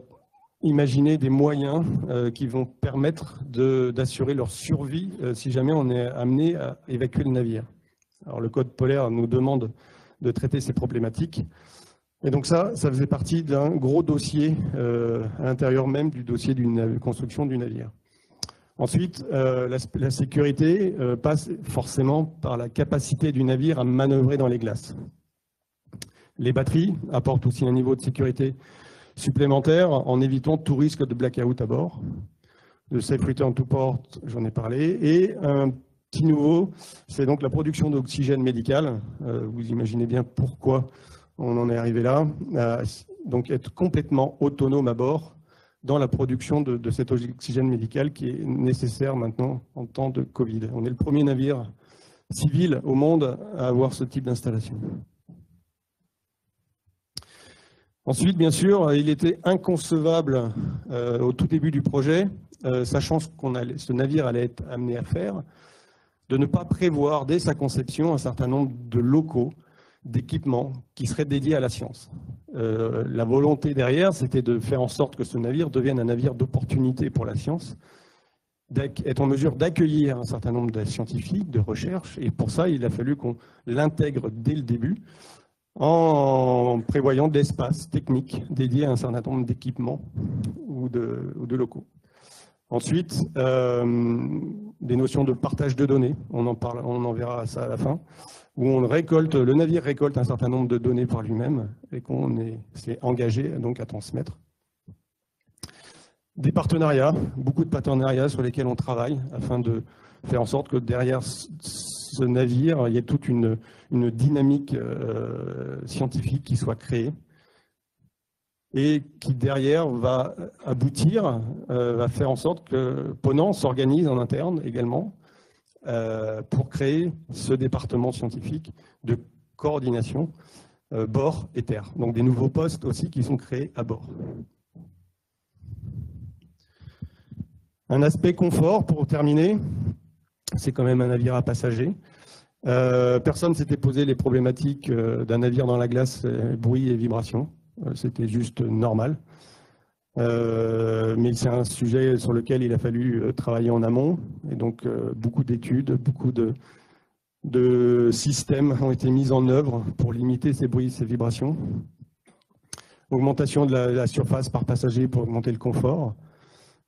Speaker 4: imaginer des moyens qui vont permettre d'assurer leur survie si jamais on est amené à évacuer le navire. Alors le code polaire nous demande de traiter ces problématiques. Et donc ça faisait partie d'un gros dossier à l'intérieur même du dossier d'une construction du navire. Ensuite, la sécurité passe forcément par la capacité du navire à manœuvrer dans les glaces. Les batteries apportent aussi un niveau de sécurité supplémentaire en évitant tout risque de blackout à bord. Le Safe Return to Port, j'en ai parlé. Et un petit nouveau, c'est donc la production d'oxygène médical. Vous imaginez bien pourquoi on en est arrivé là. Donc être complètement autonome à bord dans la production de cet oxygène médical qui est nécessaire maintenant en temps de Covid. On est le premier navire civil au monde à avoir ce type d'installation. Ensuite, bien sûr, il était inconcevable au tout début du projet, sachant ce que ce navire allait être amené à faire, de ne pas prévoir dès sa conception un certain nombre de locaux, d'équipements qui seraient dédiés à la science. La volonté derrière, c'était de faire en sorte que ce navire devienne un navire d'opportunité pour la science, être en mesure d'accueillir un certain nombre de scientifiques, de recherche, et pour ça, il a fallu qu'on l'intègre dès le début, en prévoyant de l'espace technique dédié à un certain nombre d'équipements ou de locaux. Ensuite, des notions de partage de données, on en verra ça à la fin, où le navire récolte un certain nombre de données par lui-même et qu'on s'est engagé donc à transmettre. Des partenariats, beaucoup de partenariats sur lesquels on travaille afin de faire en sorte que derrière ce navire, il y ait toute une dynamique scientifique qui soit créée et qui derrière va aboutir, va faire en sorte que Ponant s'organise en interne également pour créer ce département scientifique de coordination bord et terre. Donc des nouveaux postes aussi qui sont créés à bord. Un aspect confort pour terminer, c'est quand même un navire à passagers. Personne ne s'était posé les problématiques d'un navire dans la glace, bruit et vibration. C'était juste normal. Mais c'est un sujet sur lequel il a fallu travailler en amont. Et donc, beaucoup d'études, beaucoup de systèmes ont été mis en œuvre pour limiter ces bruits, ces vibrations. Augmentation de la surface par passager pour augmenter le confort.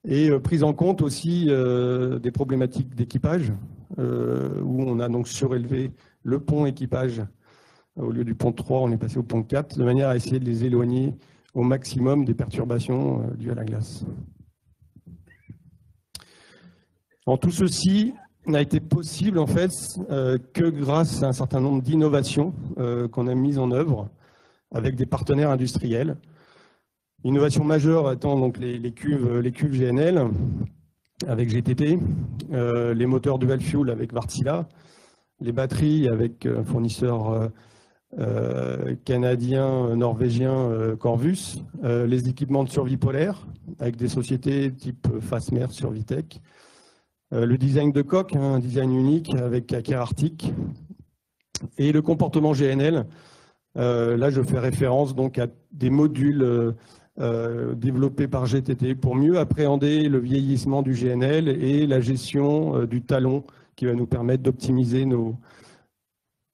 Speaker 4: Et prise en compte aussi des problématiques d'équipage, où on a donc surélevé le pont équipage. Au lieu du pont 3, on est passé au pont 4, de manière à essayer de les éloigner au maximum des perturbations dues à la glace. En tout ceci, n'a été possible en fait que grâce à un certain nombre d'innovations qu'on a mises en œuvre avec des partenaires industriels. Innovation majeure étant donc les cuves GNL avec GTT, les moteurs dual fuel avec Wärtsilä, les batteries avec un fournisseur canadien, norvégien Corvus, les équipements de survie polaire avec des sociétés type Fastmer, Survitech, le design de coque, un design unique avec Aker Arctic, et le comportement GNL. Là, je fais référence donc à des modules développés par GTT pour mieux appréhender le vieillissement du GNL et la gestion du talon qui va nous permettre d'optimiser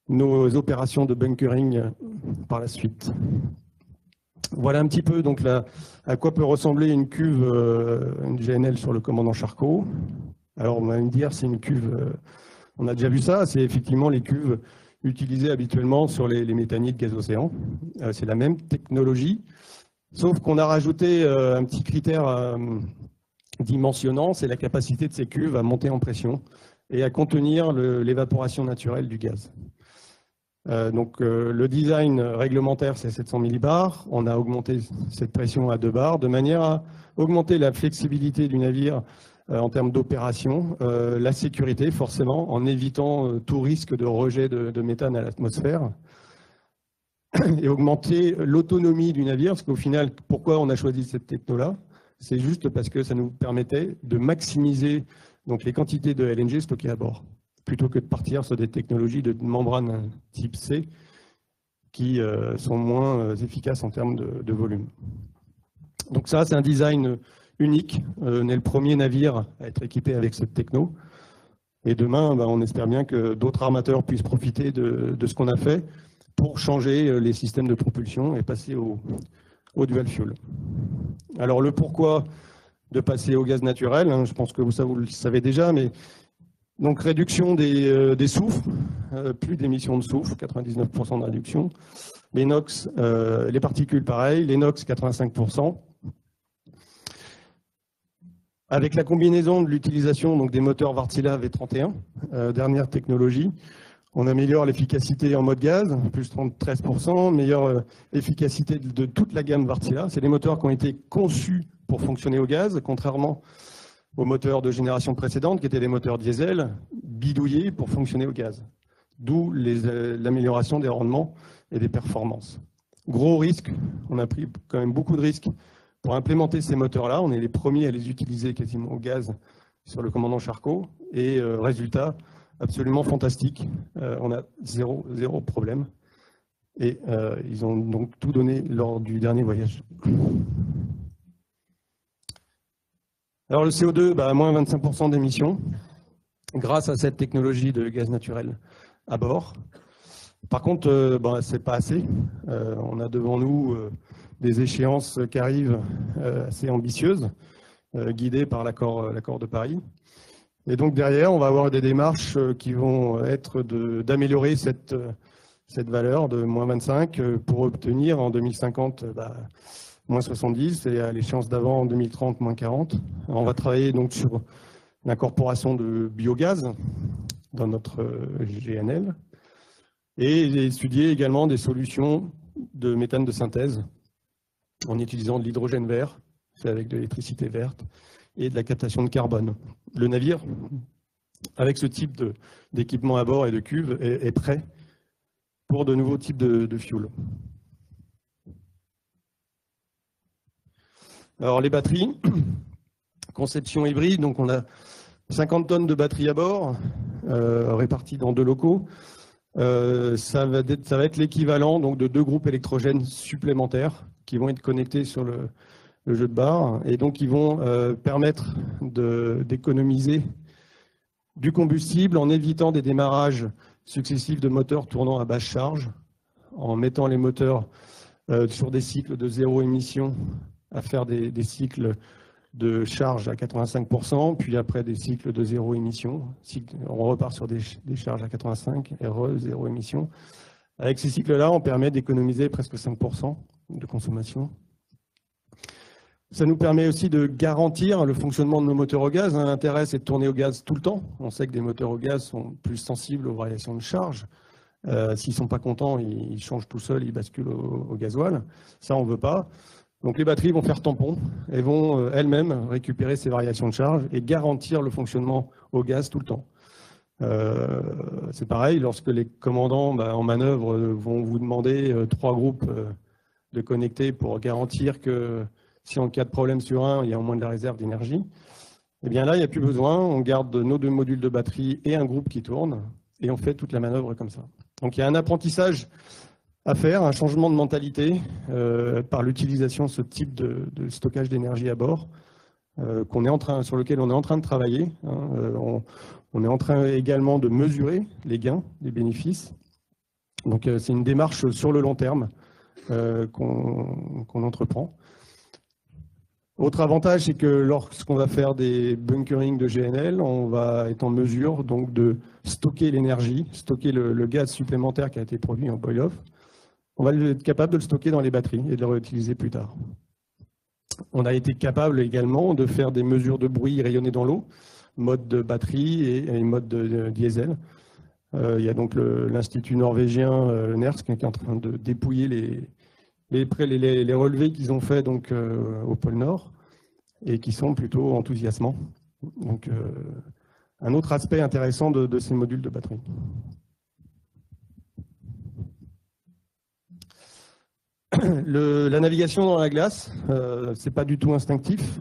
Speaker 4: nos opérations de bunkering par la suite. Voilà un petit peu donc à quoi peut ressembler une cuve une GNL sur le commandant Charcot. Alors on va me dire c'est une cuve, on a déjà vu ça, c'est effectivement les cuves utilisées habituellement sur les méthaniers de gaz océan. C'est la même technologie, sauf qu'on a rajouté un petit critère dimensionnant, c'est la capacité de ces cuves à monter en pression et à contenir l'évaporation naturelle du gaz. Donc le design réglementaire c'est 700 millibars, on a augmenté cette pression à 2 bars de manière à augmenter la flexibilité du navire en termes d'opération, la sécurité forcément en évitant tout risque de rejet de méthane à l'atmosphère et augmenter l'autonomie du navire parce qu'au final pourquoi on a choisi cette techno-là, c'est juste parce que ça nous permettait de maximiser donc les quantités de LNG stockées à bord, plutôt que de partir sur des technologies de membrane type C qui sont moins efficaces en termes de volume. Donc ça, c'est un design unique. On est le premier navire à être équipé avec cette techno. Et demain, on espère bien que d'autres armateurs puissent profiter de ce qu'on a fait pour changer les systèmes de propulsion et passer au dual fuel. Alors le pourquoi de passer au gaz naturel, je pense que vous le savez déjà, mais donc réduction des soufres, plus d'émissions de soufre, 99% de réduction. Les NOx, les particules pareil, les NOx 85%. Avec la combinaison de l'utilisation donc des moteurs Wärtsilä V31, dernière technologie, on améliore l'efficacité en mode gaz, plus 13%, meilleure efficacité de toute la gamme Wärtsilä. C'est des moteurs qui ont été conçus pour fonctionner au gaz, contrairement aux moteurs de génération précédente, qui étaient des moteurs diesel, bidouillés pour fonctionner au gaz. D'où l'amélioration des rendements et des performances. Gros risque, on a pris quand même beaucoup de risques pour implémenter ces moteurs-là. On est les premiers à les utiliser quasiment au gaz sur le commandant Charcot. Et résultat absolument fantastique. On a zéro problème. Et ils ont donc tout donné lors du dernier voyage. Alors le CO2, moins 25% d'émissions grâce à cette technologie de gaz naturel à bord. Par contre, c'est pas assez. On a devant nous des échéances qui arrivent assez ambitieuses, guidées par l'accord de Paris. Et donc derrière, on va avoir des démarches qui vont être d'améliorer cette valeur de moins 25 pour obtenir en 2050 moins 70 et à l'échéance d'avant en 2030 moins 40. On va travailler donc sur l'incorporation de biogaz dans notre GNL et étudier également des solutions de méthane de synthèse en utilisant de l'hydrogène vert, fait avec de l'électricité verte, et de la captation de carbone. Le navire, avec ce type d'équipement à bord et de cuve, est prêt pour de nouveaux types de fuel. Alors les batteries, conception hybride, donc on a 50 tonnes de batteries à bord, réparties dans 2 locaux. Ça va être l'équivalent donc de 2 groupes électrogènes supplémentaires qui vont être connectés sur le jeu de barre et donc ils vont permettre d'économiser du combustible en évitant des démarrages successifs de moteurs tournant à basse charge, en mettant les moteurs sur des cycles de 0 émission à faire des cycles de charge à 85%, puis après des cycles de 0 émission. On repart sur des charges à 85 et 0 émission. Avec ces cycles-là, on permet d'économiser presque 5% de consommation. Ça nous permet aussi de garantir le fonctionnement de nos moteurs au gaz. L'intérêt, c'est de tourner au gaz tout le temps. On sait que des moteurs au gaz sont plus sensibles aux variations de charge. S'ils ne sont pas contents, ils changent tout seuls, ils basculent au gasoil. Ça, on ne veut pas. Donc les batteries vont faire tampon et vont elles-mêmes récupérer ces variations de charge et garantir le fonctionnement au gaz tout le temps. C'est pareil, lorsque les commandants en manœuvre vont vous demander 3 groupes de connecter pour garantir que si en cas de problème sur un, il y a au moins de la réserve d'énergie, eh bien là, il n'y a plus besoin. On garde nos 2 modules de batterie et un groupe qui tourne et on fait toute la manœuvre comme ça. Donc il y a un apprentissage à faire, un changement de mentalité par l'utilisation de ce type de stockage d'énergie à bord sur lequel on est en train de travailler. On est en train également de mesurer les gains, les bénéfices. Donc c'est une démarche sur le long terme qu'on entreprend. Autre avantage, c'est que lorsqu'on va faire des bunkering de GNL, on va être en mesure donc de stocker l'énergie, stocker le gaz supplémentaire qui a été produit en boil-off. On va être capable de le stocker dans les batteries et de le réutiliser plus tard. On a été capable également de faire des mesures de bruit rayonnées dans l'eau, mode de batterie et mode de diesel. Il y a donc l'Institut norvégien NERSC qui est en train de dépouiller les relevés qu'ils ont faits donc, au pôle Nord et qui sont plutôt enthousiasmants. Donc, un autre aspect intéressant de ces modules de batterie. La navigation dans la glace, c'est pas du tout instinctif.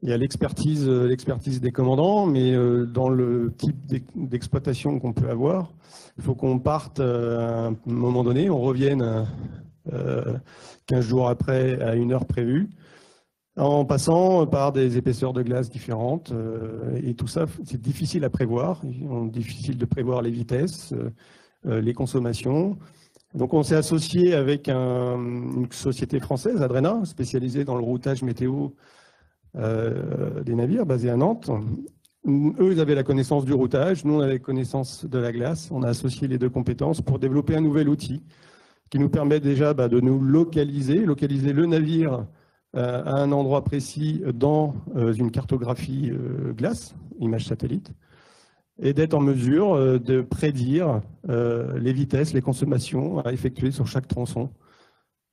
Speaker 4: Il y a l'expertise des commandants, mais dans le type d'exploitation qu'on peut avoir, il faut qu'on parte à un moment donné, on revienne 15 jours après à une heure prévue, en passant par des épaisseurs de glace différentes. Et tout ça, c'est difficile à prévoir. Difficile de prévoir les vitesses, les consommations. Donc on s'est associé avec une société française, Adrena, spécialisée dans le routage météo des navires, basée à Nantes. Eux, ils avaient la connaissance du routage, nous on avait la connaissance de la glace. On a associé les 2 compétences pour développer un nouvel outil qui nous permet déjà de nous localiser le navire à un endroit précis dans une cartographie glace, image satellite, et d'être en mesure de prédire les vitesses, les consommations à effectuer sur chaque tronçon.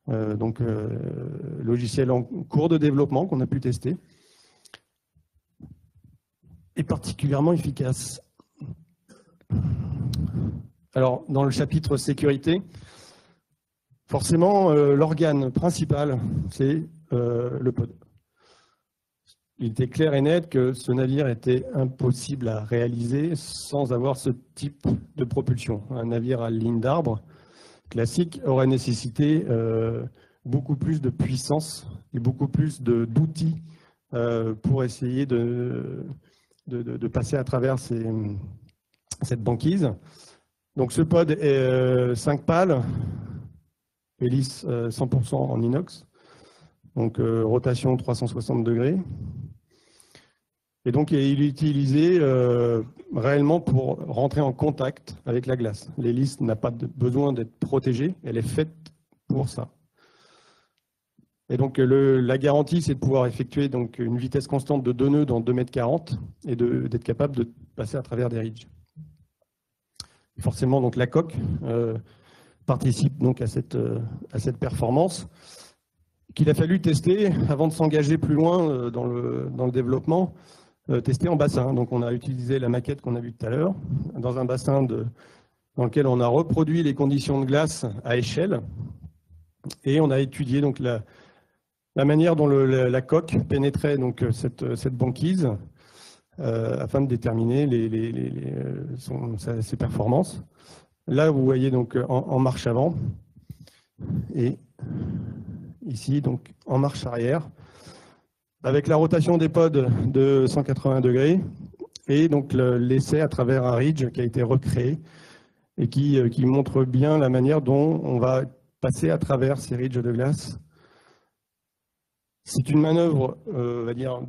Speaker 4: Donc, logiciel en cours de développement qu'on a pu tester, est particulièrement efficace. Alors, dans le chapitre sécurité, forcément, l'organe principal, c'est le pod. Il était clair et net que ce navire était impossible à réaliser sans avoir ce type de propulsion. Un navire à ligne d'arbre classique aurait nécessité beaucoup plus de puissance et beaucoup plus d'outils pour essayer de passer à travers cette banquise. Donc ce pod est 5 pales, hélice 100% en inox, donc rotation 360 degrés. Et donc, il est utilisé réellement pour rentrer en contact avec la glace. L'hélice n'a pas besoin d'être protégée, elle est faite pour ça. Et donc, la garantie, c'est de pouvoir effectuer donc, une vitesse constante de 2 nœuds dans 2,40 m et d'être capable de passer à travers des ridges. Forcément, donc, la coque participe donc, à cette performance qu'il a fallu tester avant de s'engager plus loin dans le développement. Testé en bassin. Donc on a utilisé la maquette qu'on a vue tout à l'heure, dans un bassin dans lequel on a reproduit les conditions de glace à échelle et on a étudié donc, la manière dont la coque pénétrait donc, cette banquise afin de déterminer ses performances. Là, vous voyez donc en marche avant et ici donc en marche arrière, avec la rotation des pods de 180 degrés et donc l'essai à travers un ridge qui a été recréé et qui montre bien la manière dont on va passer à travers ces ridges de glace. C'est une manœuvre, on va dire,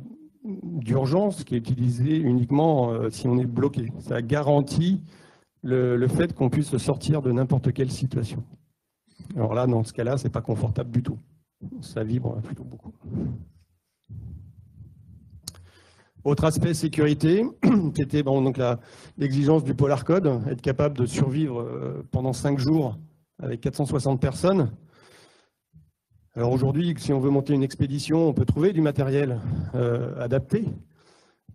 Speaker 4: d'urgence qui est utilisée uniquement si on est bloqué. Ça garantit le fait qu'on puisse sortir de n'importe quelle situation. Alors là, dans ce cas-là, ce n'est pas confortable du tout. Ça vibre plutôt beaucoup. Autre aspect sécurité, c'était donc l'exigence du Polar Code, être capable de survivre pendant 5 jours avec 460 personnes. Alors aujourd'hui, si on veut monter une expédition, on peut trouver du matériel adapté,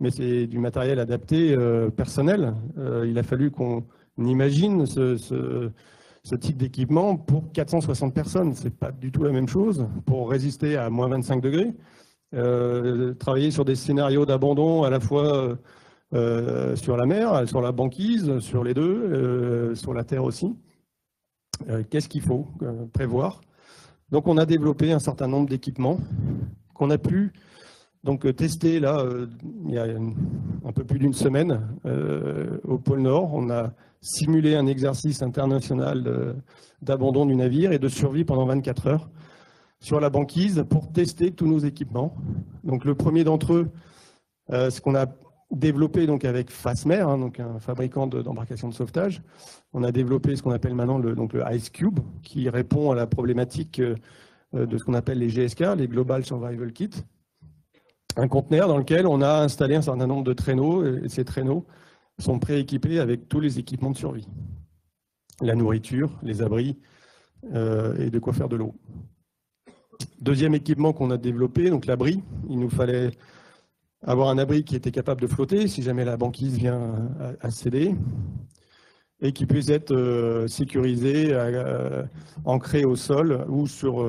Speaker 4: mais c'est du matériel adapté personnel. Il a fallu qu'on imagine ce type d'équipement pour 460 personnes. Ce n'est pas du tout la même chose pour résister à moins 25 degrés. Travailler sur des scénarios d'abandon à la fois sur la mer, sur la banquise, sur les deux, sur la terre aussi. Qu'est-ce qu'il faut prévoir? Donc on a développé un certain nombre d'équipements qu'on a pu donc tester là il y a un peu plus d'une semaine au pôle Nord. On a simulé un exercice international d'abandon du navire et de survie pendant 24 heures sur la banquise pour tester tous nos équipements. Donc le premier d'entre eux, ce qu'on a développé donc avec Fastmer, donc un fabricant d'embarcations de sauvetage, on a développé ce qu'on appelle maintenant le Ice Cube, qui répond à la problématique de ce qu'on appelle les GSK, les Global Survival Kit, un conteneur dans lequel on a installé un certain nombre de traîneaux, et ces traîneaux sont prééquipés avec tous les équipements de survie, la nourriture, les abris et de quoi faire de l'eau. Deuxième équipement qu'on a développé, donc l'abri. Il nous fallait avoir un abri qui était capable de flotter si jamais la banquise vient à céder et qui puisse être sécurisé, ancré au sol ou sur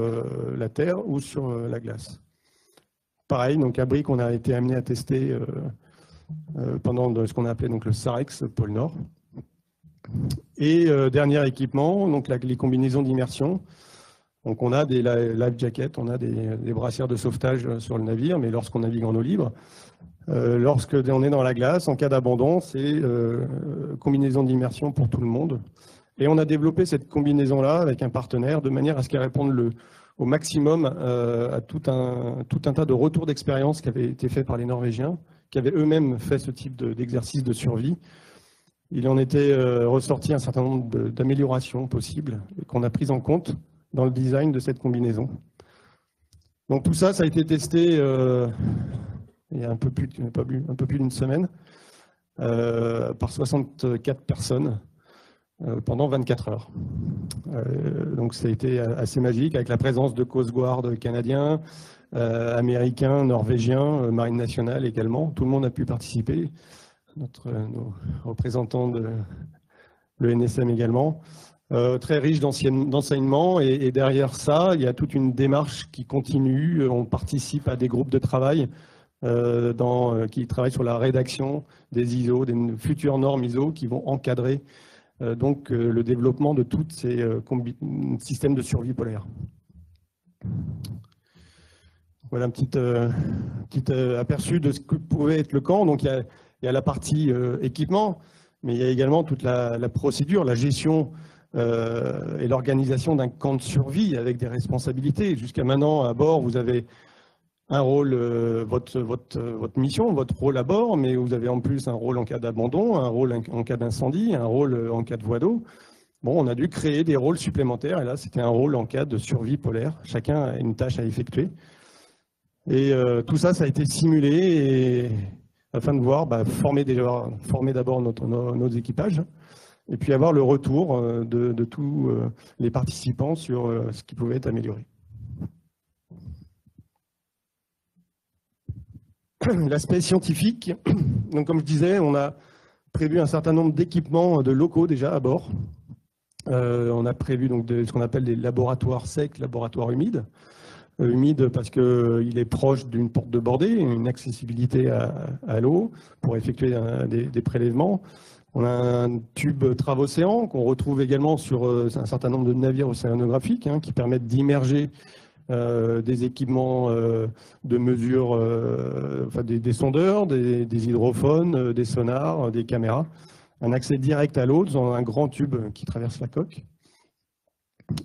Speaker 4: la terre ou sur la glace. Pareil, donc abri qu'on a été amené à tester pendant ce qu'on a appelé donc le SAREX pôle Nord. Et dernier équipement, donc les combinaisons d'immersion. Donc on a des life jackets, on a des brassières de sauvetage sur le navire, mais lorsqu'on navigue en eau libre, lorsqu'on est dans la glace, en cas d'abandon, c'est combinaison d'immersion pour tout le monde. Et on a développé cette combinaison-là avec un partenaire de manière à ce qu'elle réponde au maximum à tout un tas de retours d'expérience qui avaient été faits par les Norvégiens, qui avaient eux-mêmes fait ce type d'exercice de survie. Il en était ressorti un certain nombre d'améliorations possibles qu'on a prises en compte dans le design de cette combinaison. Donc tout ça, ça a été testé il y a un peu plus d'une semaine par 64 personnes pendant 24 heures. Donc ça a été assez magique avec la présence de Coast Guard canadiens, américains, norvégiens, Marine nationale également. Tout le monde a pu participer, nos représentants de l'ENSM également. Très riche d'enseignement et derrière ça, il y a toute une démarche qui continue. On participe à des groupes de travail qui travaillent sur la rédaction des ISO, des futures normes ISO qui vont encadrer donc le développement de tous ces systèmes de survie polaire. Voilà un petit aperçu de ce que pouvait être le camp. Donc il y a la partie équipement, mais il y a également toute la procédure, la gestion et l'organisation d'un camp de survie avec des responsabilités. Jusqu'à maintenant, à bord, vous avez un rôle, votre mission, votre rôle à bord, mais vous avez en plus un rôle en cas d'abandon, un rôle en cas d'incendie, un rôle en cas de voie d'eau. Bon, on a dû créer des rôles supplémentaires, et là, c'était un rôle en cas de survie polaire. Chacun a une tâche à effectuer. Et tout ça, ça a été simulé afin de voir, former d'abord nos équipages, et puis avoir le retour de tous les participants sur ce qui pouvait être amélioré. L'aspect scientifique, donc comme je disais, on a prévu un certain nombre d'équipements de locaux déjà à bord. On a prévu donc ce qu'on appelle des laboratoires secs, laboratoires humides. Humide parce qu'il est proche d'une porte de bordée, une accessibilité à l'eau pour effectuer des prélèvements. On a un tube trave-océan qu'on retrouve également sur un certain nombre de navires océanographiques qui permettent d'immerger des équipements de mesure, des sondeurs, des hydrophones, des sonars, des caméras. Un accès direct à l'eau dans un grand tube qui traverse la coque.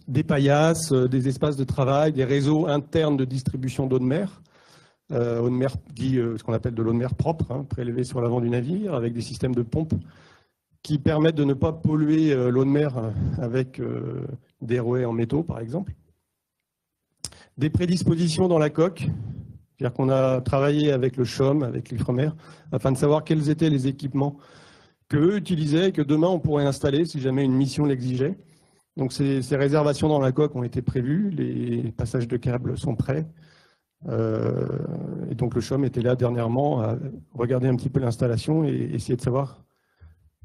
Speaker 4: Des paillasses, des espaces de travail, des réseaux internes de distribution d'eau de mer. Eau de mer dit ce qu'on appelle de l'eau de mer propre, prélevée sur l'avant du navire, avec des systèmes de pompes qui permettent de ne pas polluer l'eau de mer avec des rouets en métaux, par exemple. Des prédispositions dans la coque, C'est-à-dire qu'on a travaillé avec le CHOM, avec l'Ifremer, afin de savoir quels étaient les équipements qu'eux utilisaient et que demain on pourrait installer si jamais une mission l'exigeait. Donc ces réservations dans la coque ont été prévues, les passages de câbles sont prêts. Et donc le CHOM était là dernièrement à regarder un petit peu l'installation et essayer de savoir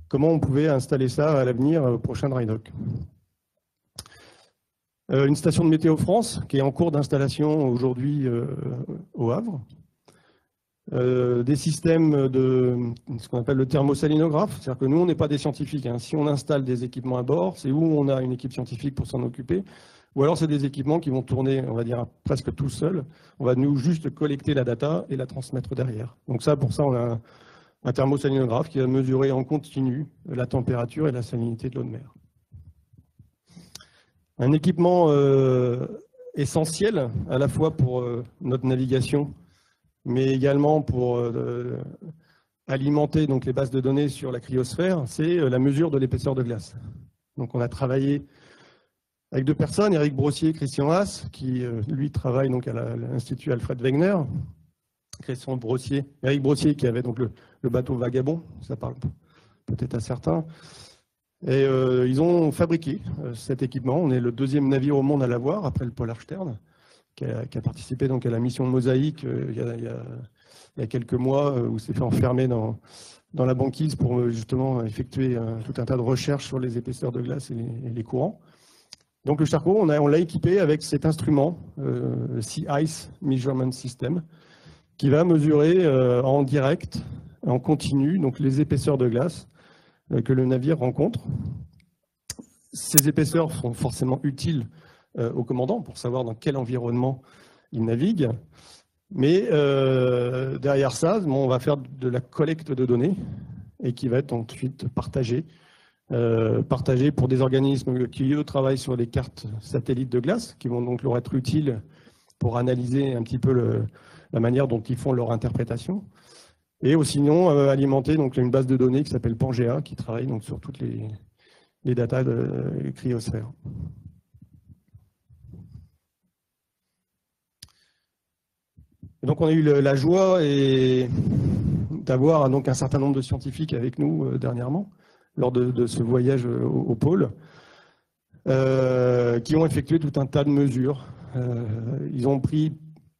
Speaker 4: comment on pouvait installer ça à l'avenir au prochain dry dock. Une station de Météo France qui est en cours d'installation aujourd'hui au Havre. Des systèmes de ce qu'on appelle le thermosalinographe, c'est-à-dire que nous, on n'est pas des scientifiques. Hein. Si on installe des équipements à bord, c'est où on a une équipe scientifique pour s'en occuper, ou alors c'est des équipements qui vont tourner, on va dire, presque tout seuls. On va nous juste collecter la data et la transmettre derrière. Donc ça, pour ça, on a un thermosalinographe qui va mesurer en continu la température et la salinité de l'eau de mer. Un équipement essentiel à la fois pour notre navigation, mais également pour alimenter donc, les bases de données sur la cryosphère, c'est la mesure de l'épaisseur de glace. Donc on a travaillé avec deux personnes, Eric Brossier et Christian Haas, qui lui travaille donc, à l'Institut Alfred Wegener. Christian Brossier, Eric Brossier qui avait donc le bateau Vagabond, ça parle peut-être à certains. Et ils ont fabriqué cet équipement. On est le deuxième navire au monde à l'avoir, après le Polarstern, qui a participé donc à la mission Mosaïque il y a quelques mois, où s'est fait enfermer dans la banquise pour justement effectuer tout un tas de recherches sur les épaisseurs de glace et les courants. Donc le Charcot, on l'a équipé avec cet instrument, Sea Ice Measurement System, qui va mesurer en direct, en continu, donc les épaisseurs de glace que le navire rencontre. Ces épaisseurs sont forcément utiles au commandant pour savoir dans quel environnement il navigue. Mais derrière ça, on va faire de la collecte de données et qui va être ensuite partagée pour des organismes qui eux travaillent sur des cartes satellites de glace, qui vont donc leur être utiles pour analyser un petit peu la manière dont ils font leur interprétation. Et sinon alimenter donc une base de données qui s'appelle Pangea, qui travaille donc sur toutes les datas de cryosphère. Et donc on a eu la joie d'avoir donc un certain nombre de scientifiques avec nous dernièrement lors de ce voyage au pôle, qui ont effectué tout un tas de mesures. Ils ont pris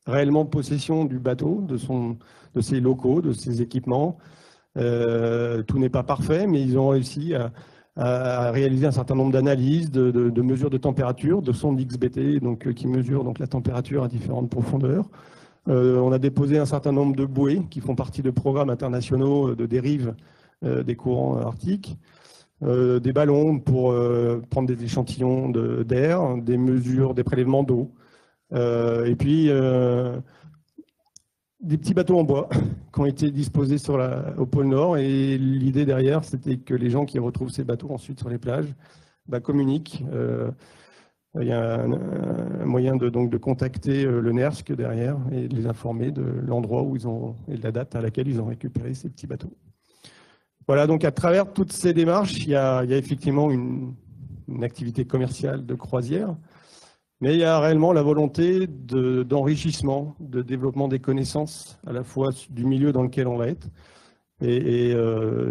Speaker 4: réellement possession du bateau, de ses locaux, de ses équipements. Tout n'est pas parfait, mais ils ont réussi à réaliser un certain nombre d'analyses, de mesures de température, de sondes XBT, donc, qui mesurent donc, la température à différentes profondeurs. On a déposé un certain nombre de bouées qui font partie de programmes internationaux de dérive des courants arctiques. Des ballons pour prendre des échantillons d'air, des mesures, des prélèvements d'eau. Et puis, des petits bateaux en bois qui ont été disposés au pôle Nord. Et l'idée derrière, c'était que les gens qui retrouvent ces bateaux ensuite sur les plages communiquent. Il y a un moyen de contacter le NERSC derrière et de les informer de l'endroit où ils ont et de la date à laquelle ils ont récupéré ces petits bateaux. Voilà, donc à travers toutes ces démarches, il y a effectivement une activité commerciale de croisière, mais il y a réellement la volonté d'enrichissement, de développement des connaissances, à la fois du milieu dans lequel on va être, et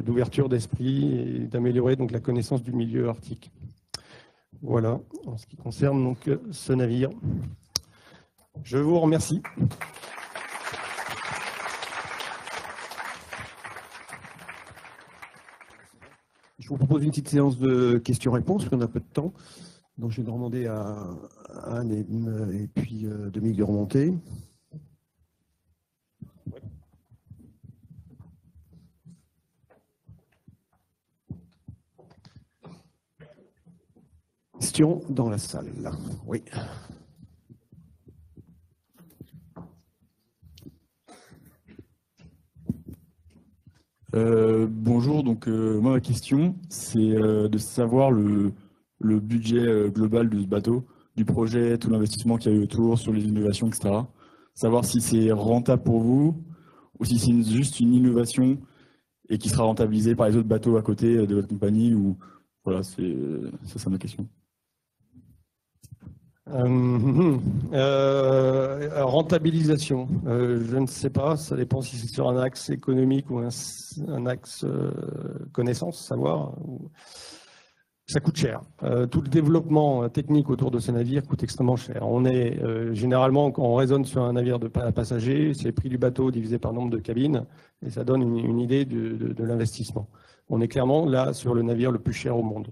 Speaker 4: d'ouverture d'esprit, et d'améliorer donc la connaissance du milieu arctique. Voilà, en ce qui concerne donc ce navire. Je vous remercie.
Speaker 1: Je vous propose une petite séance de questions-réponses, parce qu'on a peu de temps. Donc je vais demander à Anne et puis Dominique de remonter. Questions dans la salle. Oui.
Speaker 5: Bonjour, donc moi ma question c'est de savoir le budget global de ce bateau, du projet, tout l'investissement qu'il y a eu autour, sur les innovations, etc. Savoir si c'est rentable pour vous ou si c'est juste une innovation et qui sera rentabilisée par les autres bateaux à côté de votre compagnie. Ou voilà, c'est ça ma question.
Speaker 4: Rentabilisation, je ne sais pas, ça dépend si c'est sur un axe économique ou un axe connaissance, savoir. Ça coûte cher. Tout le développement technique autour de ce navire coûte extrêmement cher. On est généralement, quand on raisonne sur un navire de passagers, c'est le prix du bateau divisé par le nombre de cabines, et ça donne une idée de l'investissement. On est clairement là sur le navire le plus cher au monde.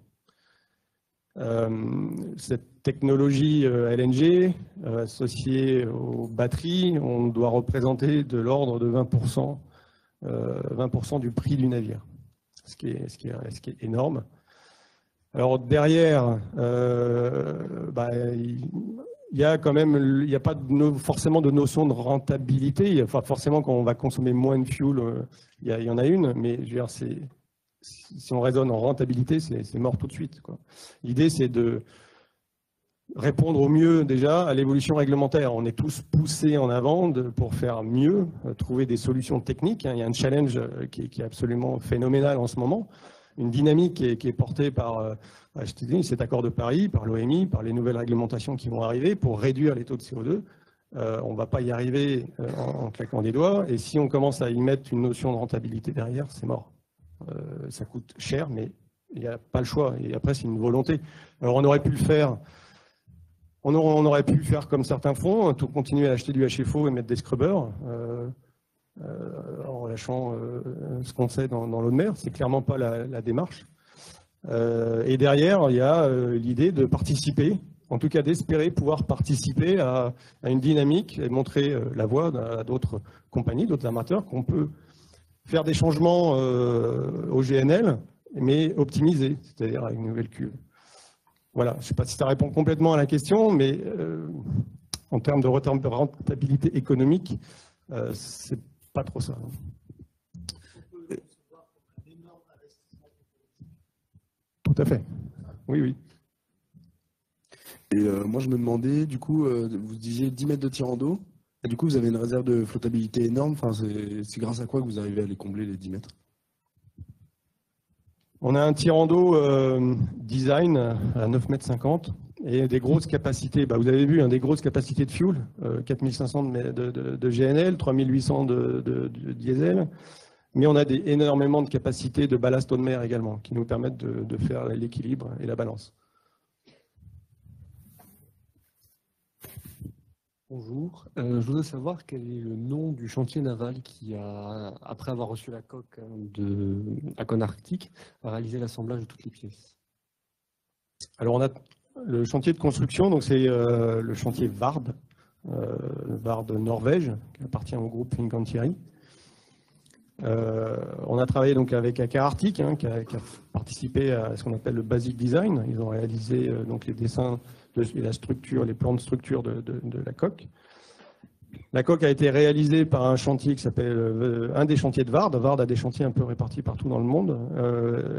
Speaker 4: Cette technologie LNG associée aux batteries, on doit représenter de l'ordre de 20% du prix du navire, ce qui est énorme. Alors derrière, il y a quand même, il n'y a pas forcément de notion de rentabilité. Enfin, forcément, quand on va consommer moins de fuel, il y en a une, mais je veux dire, si on raisonne en rentabilité, c'est mort tout de suite. L'idée, c'est de répondre au mieux déjà à l'évolution réglementaire. On est tous poussés en avant pour faire mieux, trouver des solutions techniques. Il y a un challenge qui est absolument phénoménal en ce moment. Une dynamique qui est portée par cet accord de Paris, par l'OMI, par les nouvelles réglementations qui vont arriver pour réduire les taux de CO2. On ne va pas y arriver en claquant des doigts. Et si on commence à y mettre une notion de rentabilité derrière, c'est mort. Ça coûte cher, mais il n'y a pas le choix. Et après, c'est une volonté. Alors, on aurait pu le faire. On aurait pu faire comme certains font, tout continuer à acheter du HFO et mettre des scrubbers, en lâchant ce qu'on sait dans l'eau de mer. C'est clairement pas la démarche. Et derrière, il y a l'idée de participer, en tout cas d'espérer pouvoir participer à une dynamique et montrer la voie à d'autres compagnies, d'autres amateurs, qu'on peut faire des changements au GNL, mais optimisés, c'est-à-dire avec une nouvelle cuve. Voilà, je ne sais pas si ça répond complètement à la question, mais en termes de rentabilité économique, c'est pas trop ça. Tout à fait. Oui, oui.
Speaker 6: Et moi, je me demandais, du coup, vous disiez 10 mètres de tirant d'eau, et du coup, vous avez une réserve de flottabilité énorme. Enfin, c'est grâce à quoi que vous arrivez à les combler, les 10 mètres?
Speaker 4: On a un tirant d'eau design à 9,50 m et des grosses capacités. Vous avez vu, des grosses capacités de fuel, 4500 de GNL, 3800 de diesel. Mais on a énormément de capacités de ballast eau de mer également, qui nous permettent de faire l'équilibre et la balance.
Speaker 7: Bonjour, je voudrais savoir quel est le nom du chantier naval qui a, après avoir reçu la coque à Cône Arctique, a réalisé l'assemblage de toutes les pièces.
Speaker 4: Alors on a le chantier de construction, donc c'est le chantier Vard, Vard Norvège, qui appartient au groupe Fincantieri. On a travaillé donc avec Aker Arctic, qui a participé à ce qu'on appelle le basic design. Ils ont réalisé donc les dessins et la structure, les plans de structure de la coque. La coque a été réalisée par un chantier qui s'appelle un des chantiers de Vard. Vard a des chantiers un peu répartis partout dans le monde.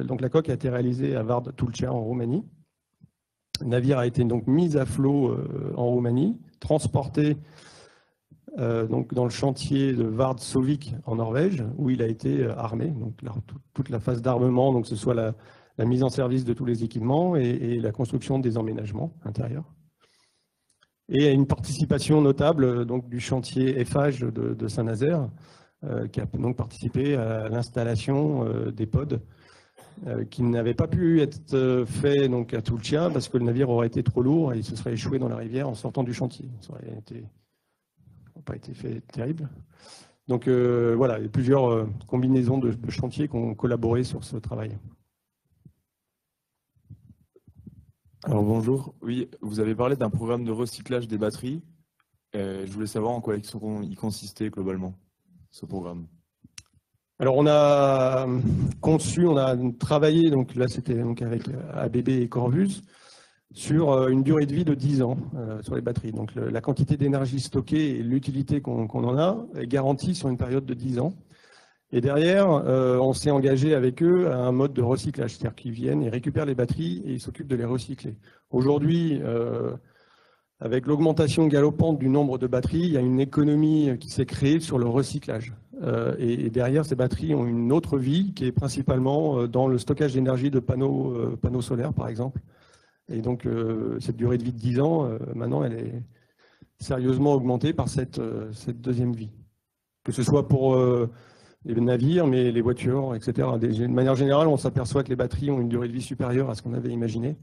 Speaker 4: Donc la coque a été réalisée à Vard Tulcea en Roumanie. Le navire a été donc mis à flot en Roumanie, transporté donc dans le chantier de Vard Sovik en Norvège, où il a été armé. Donc toute la phase d'armement, donc que ce soit la mise en service de tous les équipements et la construction des emménagements intérieurs. Et une participation notable donc, du chantier Eiffage de Saint-Nazaire, qui a donc participé à l'installation des pods qui n'avaient pas pu être faits donc, à Tulcea parce que le navire aurait été trop lourd et il se serait échoué dans la rivière en sortant du chantier. Ça aurait pas été fait terrible. Donc voilà, il y a plusieurs combinaisons de chantiers qui ont collaboré sur ce travail.
Speaker 5: Alors bonjour, oui, vous avez parlé d'un programme de recyclage des batteries. Je voulais savoir en quoi il consistait globalement, ce programme.
Speaker 4: Alors on a conçu, on a travaillé, donc là c'était donc avec ABB et Corvus, sur une durée de vie de 10 ans sur les batteries. Donc la quantité d'énergie stockée et l'utilité qu'on en a est garantie sur une période de 10 ans. Et derrière, on s'est engagé avec eux à un mode de recyclage, c'est-à-dire qu'ils viennent, ils récupèrent les batteries et ils s'occupent de les recycler. Aujourd'hui, avec l'augmentation galopante du nombre de batteries, il y a une économie qui s'est créée sur le recyclage. Et derrière, ces batteries ont une autre vie qui est principalement dans le stockage d'énergie de panneaux solaires, par exemple, Et donc, cette durée de vie de 10 ans, maintenant, elle est sérieusement augmentée par cette deuxième vie. Que ce soit pour les navires, mais les voitures, etc. De manière générale, on s'aperçoit que les batteries ont une durée de vie supérieure à ce qu'on avait imaginé.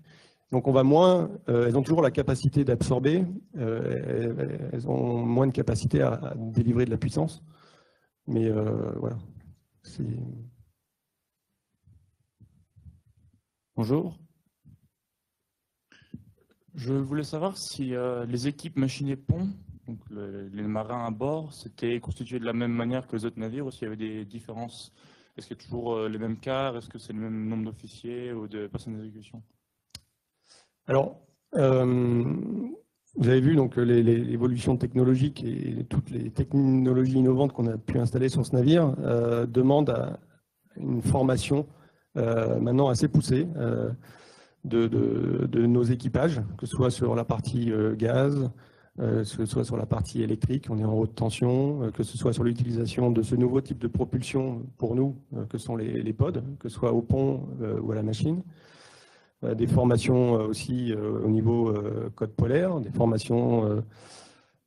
Speaker 4: Donc on va moins, elles ont toujours la capacité d'absorber, elles ont moins de capacité à délivrer de la puissance. Mais voilà.
Speaker 5: Bonjour. Je voulais savoir si les équipes machines et ponts, donc les marins à bord, c'était constitué de la même manière que les autres navires ou s'il y avait des différences? Est-ce qu'il y a toujours les mêmes quarts? Est-ce que c'est le même nombre d'officiers ou de personnes d'exécution?
Speaker 4: Alors, vous avez vu donc l'évolution technologique et toutes les technologies innovantes qu'on a pu installer sur ce navire demandent une formation maintenant assez poussée de nos équipages, que ce soit sur la partie gaz, que ce soit sur la partie électrique, on est en haute tension, que ce soit sur l'utilisation de ce nouveau type de propulsion pour nous, que sont les pods, que ce soit au pont ou à la machine. Des formations aussi au niveau code polaire, des formations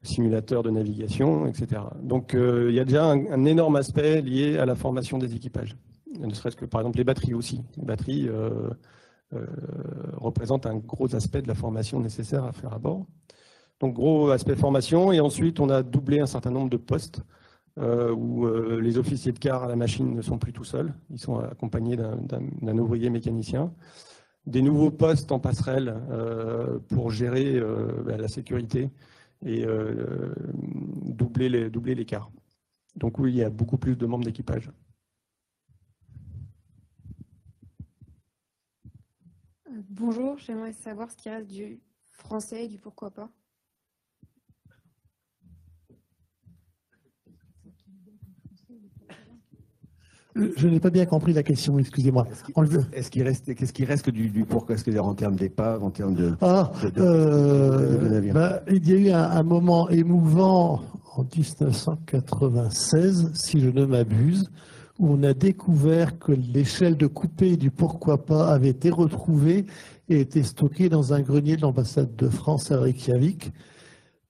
Speaker 4: simulateurs de navigation, etc. Donc il y a déjà un énorme aspect lié à la formation des équipages. Ne serait-ce que par exemple les batteries aussi. Les batteries représentent un gros aspect de la formation nécessaire à faire à bord. Donc gros aspect formation, et ensuite on a doublé un certain nombre de postes où les officiers de quart à la machine ne sont plus tout seuls, ils sont accompagnés d'un ouvrier mécanicien. Des nouveaux postes en passerelle pour gérer la sécurité et doubler les quarts. Donc oui, il y a beaucoup plus de membres d'équipage.
Speaker 8: Bonjour, j'aimerais savoir ce qui reste du français et du pourquoi pas.
Speaker 3: Je n'ai pas bien compris la question, excusez-moi.
Speaker 1: Qu'est-ce qui reste du pourquoi? Est-ce que en termes d'épave, en termes de
Speaker 3: navire? Il y a eu un moment émouvant en 1996, si je ne m'abuse, où on a découvert que l'échelle de coupé du pourquoi pas avait été retrouvée et était stockée dans un grenier de l'ambassade de France à Reykjavik.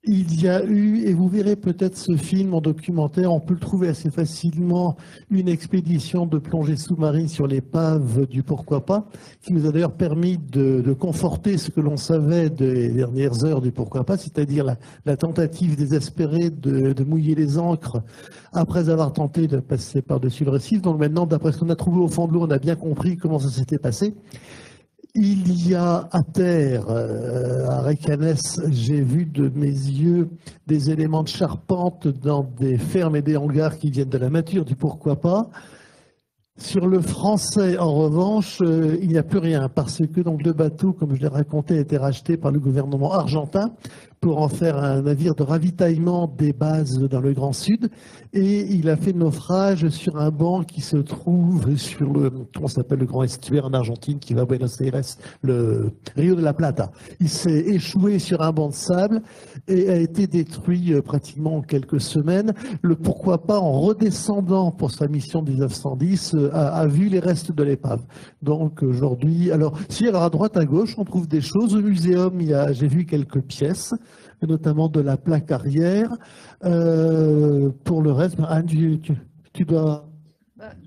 Speaker 3: Il y a eu, et vous verrez peut-être ce film en documentaire, on peut le trouver assez facilement, une expédition de plongée sous-marine sur l'épave du pourquoi pas, qui nous a d'ailleurs permis de conforter ce que l'on savait des dernières heures du pourquoi pas, c'est-à-dire la tentative désespérée de mouiller les ancres après avoir tenté de passer par-dessus le récif. Donc maintenant, d'après ce qu'on a trouvé au fond de l'eau, on a bien compris comment ça s'était passé. Il y a à terre, à Reykjanes, j'ai vu de mes yeux des éléments de charpente dans des fermes et des hangars qui viennent de la nature, du pourquoi pas. Sur le français, en revanche, il n'y a plus rien, parce que donc, le bateau, comme je l'ai raconté, a été racheté par le gouvernement argentin pour en faire un navire de ravitaillement des bases dans le Grand Sud, et il a fait naufrage sur un banc qui se trouve sur comment s'appelle le grand estuaire en Argentine qui va à Buenos Aires, le Rio de la Plata. Il s'est échoué sur un banc de sable et a été détruit pratiquement en quelques semaines. Le pourquoi pas, en redescendant pour sa mission de 1910, a vu les restes de l'épave. Donc aujourd'hui, alors à droite à gauche, on trouve des choses. Au muséum, j'ai vu quelques pièces, notamment de la plaque arrière. Pour le reste, Anne, tu dois...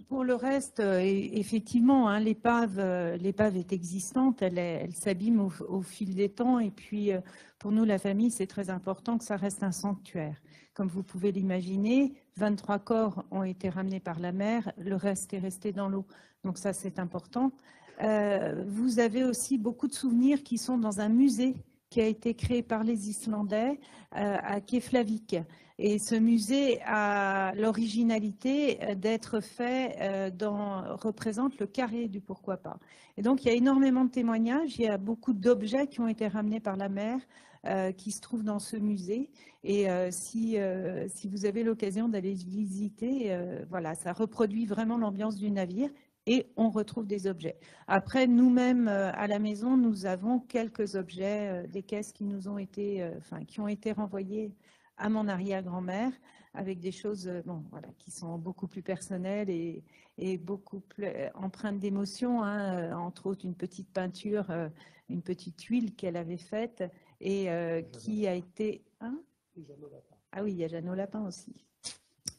Speaker 2: Pour le reste, effectivement, hein, l'épave est existante, elle s'abîme au fil des temps, et puis pour nous, la famille, c'est très important que ça reste un sanctuaire. Comme vous pouvez l'imaginer, 23 corps ont été ramenés par la mer, le reste est resté dans l'eau, donc ça c'est important. Vous avez aussi beaucoup de souvenirs qui sont dans un musée qui a été créé par les Islandais à Keflavik. Et ce musée a l'originalité d'être fait représente le carré du pourquoi pas. Et donc il y a énormément de témoignages, il y a beaucoup d'objets qui ont été ramenés par la mer qui se trouvent dans ce musée. Et si vous avez l'occasion d'aller visiter, voilà, ça reproduit vraiment l'ambiance du navire. Et on retrouve des objets. Après, nous-mêmes, à la maison, nous avons quelques objets, des caisses qui nous ont été, qui ont été renvoyées à mon arrière-grand-mère, avec des choses bon, voilà, qui sont beaucoup plus personnelles et beaucoup plus empreintes d'émotion, hein, entre autres une petite peinture, une petite huile qu'elle avait faite et qui a été... Hein, ah oui, il y a Jeannot Lapin aussi.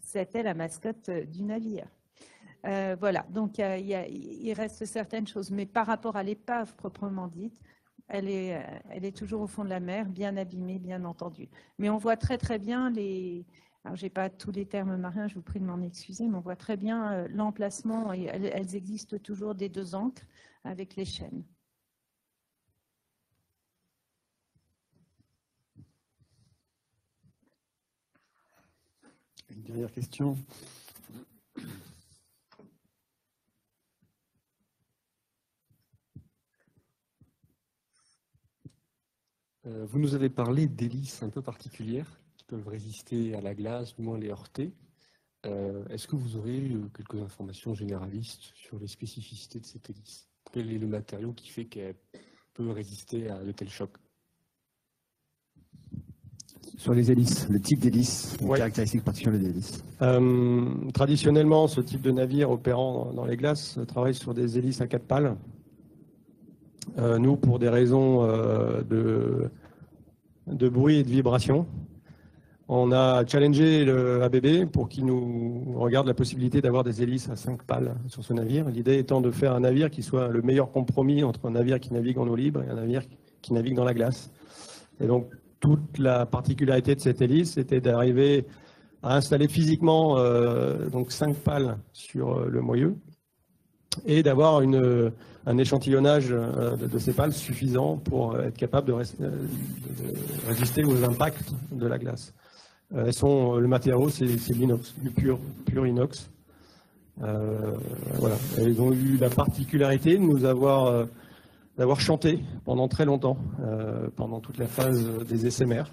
Speaker 2: C'était la mascotte du navire. Voilà, donc il reste certaines choses, mais par rapport à l'épave proprement dite, elle est toujours au fond de la mer, bien abîmée, bien entendu. Mais on voit très très bien les... Alors, je n'ai pas tous les termes marins, je vous prie de m'en excuser, mais on voit très bien l'emplacement, et elles existent toujours des 2 ancres avec les chaînes.
Speaker 1: Une dernière question.
Speaker 7: Vous nous avez parlé d'hélices un peu particulières qui peuvent résister à la glace, du moins les heurter. Est-ce que vous aurez eu quelques informations généralistes sur les spécificités de cette hélice? Quel est le matériau qui fait qu'elle peut résister à de tels chocs?
Speaker 1: Sur les hélices, le type d'hélice, les
Speaker 4: Ouais.
Speaker 1: caractéristiques particulières des hélices.
Speaker 4: Traditionnellement, ce type de navire opérant dans les glaces travaille sur des hélices à 4 pales. Nous, pour des raisons de bruit et de vibration, on a challengé le ABB pour qu'il nous regarde la possibilité d'avoir des hélices à 5 pales sur ce navire. L'idée étant de faire un navire qui soit le meilleur compromis entre un navire qui navigue en eau libre et un navire qui navigue dans la glace. Et donc, toute la particularité de cette hélice, c'était d'arriver à installer physiquement donc 5 pales sur le moyeu et d'avoir un échantillonnage de ces pales suffisant pour être capable de résister aux impacts de la glace. Le matériau, c'est l'inox, du pur inox. Voilà. Ils ont eu la particularité de nous d'avoir chanté pendant très longtemps, pendant toute la phase des essais mers,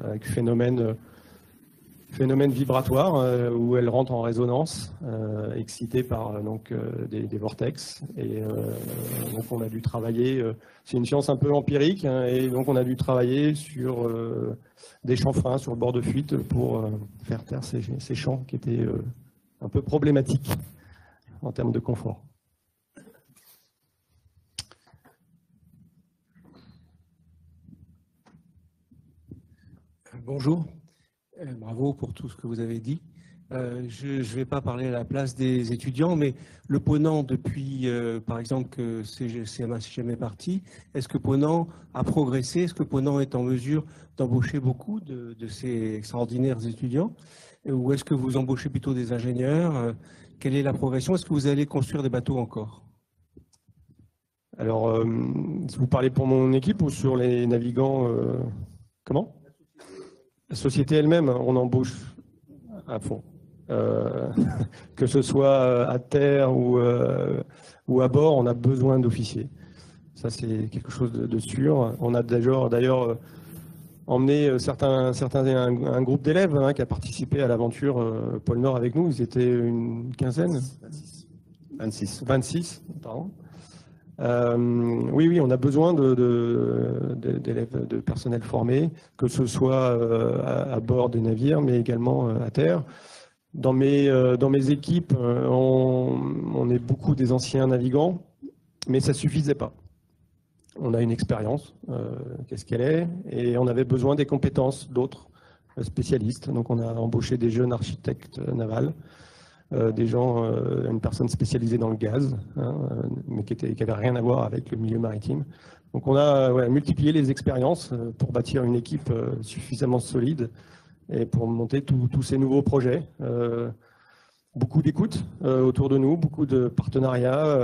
Speaker 4: avec phénomène vibratoire où elle rentre en résonance, excitée par des vortex. Et donc on a dû travailler, c'est une science un peu empirique, hein, et donc on a dû travailler sur des chanfreins sur le bord de fuite pour faire taire ces champs qui étaient un peu problématiques en termes de confort.
Speaker 9: Bonjour, bravo pour tout ce que vous avez dit. Je ne vais pas parler à la place des étudiants, mais le Ponant, depuis, par exemple, que CMA-CGM est parti, est-ce que Ponant a progressé? Est-ce que Ponant est en mesure d'embaucher beaucoup de ces extraordinaires étudiants? Ou est-ce que vous embauchez plutôt des ingénieurs? Quelle est la progression? Est-ce que vous allez construire des bateaux encore?
Speaker 4: Alors, vous parlez pour mon équipe ou sur les navigants comment? La société elle-même, on embauche à fond. Que ce soit à terre ou à bord, on a besoin d'officiers. Ça, c'est quelque chose de sûr. On a d'ailleurs emmené un groupe d'élèves qui a participé à l'aventure Pôle Nord avec nous. Ils étaient une quinzaine. 26, pardon. Oui, on a besoin d'élèves, de personnel formé, que ce soit à bord des navires, mais également à terre. Dans mes équipes, on est beaucoup des anciens navigants, mais ça ne suffisait pas. On a une expérience, qu'est-ce qu'elle est, et on avait besoin des compétences d'autres spécialistes. Donc on a embauché des jeunes architectes navals, des gens, une personne spécialisée dans le gaz, mais qui n'avait rien à voir avec le milieu maritime. Donc on a multiplié les expériences pour bâtir une équipe suffisamment solide et pour monter tous ces nouveaux projets. Beaucoup d'écoute autour de nous, beaucoup de partenariats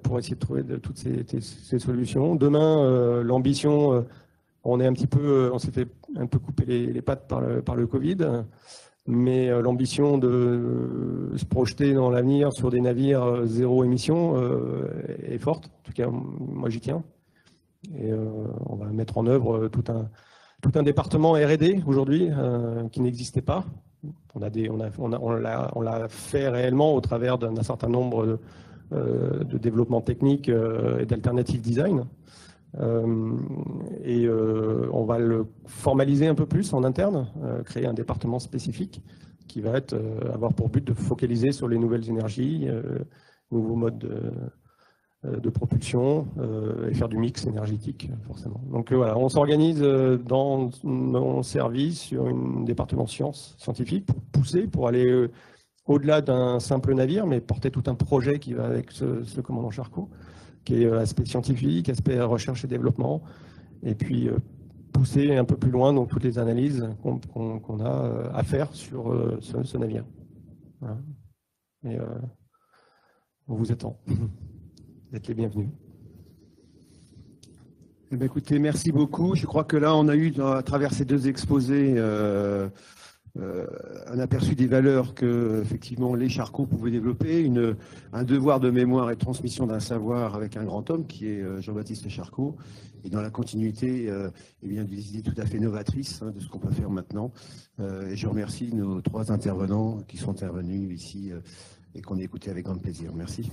Speaker 4: pour essayer de trouver toutes ces solutions. Demain, l'ambition, on s'est fait un peu couper les pattes par le Covid. Mais l'ambition de se projeter dans l'avenir sur des navires zéro émission est forte. En tout cas, moi j'y tiens. Et on va mettre en œuvre tout un département R&D aujourd'hui qui n'existait pas. On l'a fait réellement au travers d'un certain nombre de développements techniques et d'alternative design. On va le formaliser un peu plus en interne, créer un département spécifique qui va avoir pour but de focaliser sur les nouvelles énergies, nouveaux modes de propulsion et faire du mix énergétique, forcément. Donc voilà, on s'organise dans nos services sur un département scientifique pour pousser, pour aller au-delà d'un simple navire, mais porter tout un projet qui va avec ce commandant Charcot, qui est aspect scientifique, aspect recherche et développement, et puis pousser un peu plus loin dans toutes les analyses qu'on a à faire sur ce navire. Voilà. Et on vous attend. Vous êtes les bienvenus.
Speaker 1: Eh bien, écoutez, merci beaucoup. Je crois que là, on a eu, à travers ces deux exposés, un aperçu des valeurs que, effectivement, les Charcot pouvaient développer, un devoir de mémoire et de transmission d'un savoir avec un grand homme qui est Jean-Baptiste Charcot, et dans la continuité eh bien, des idées tout à fait novatrices de ce qu'on peut faire maintenant. Et je remercie nos trois intervenants qui sont intervenus ici et qu'on a écouté avec grand plaisir. Merci.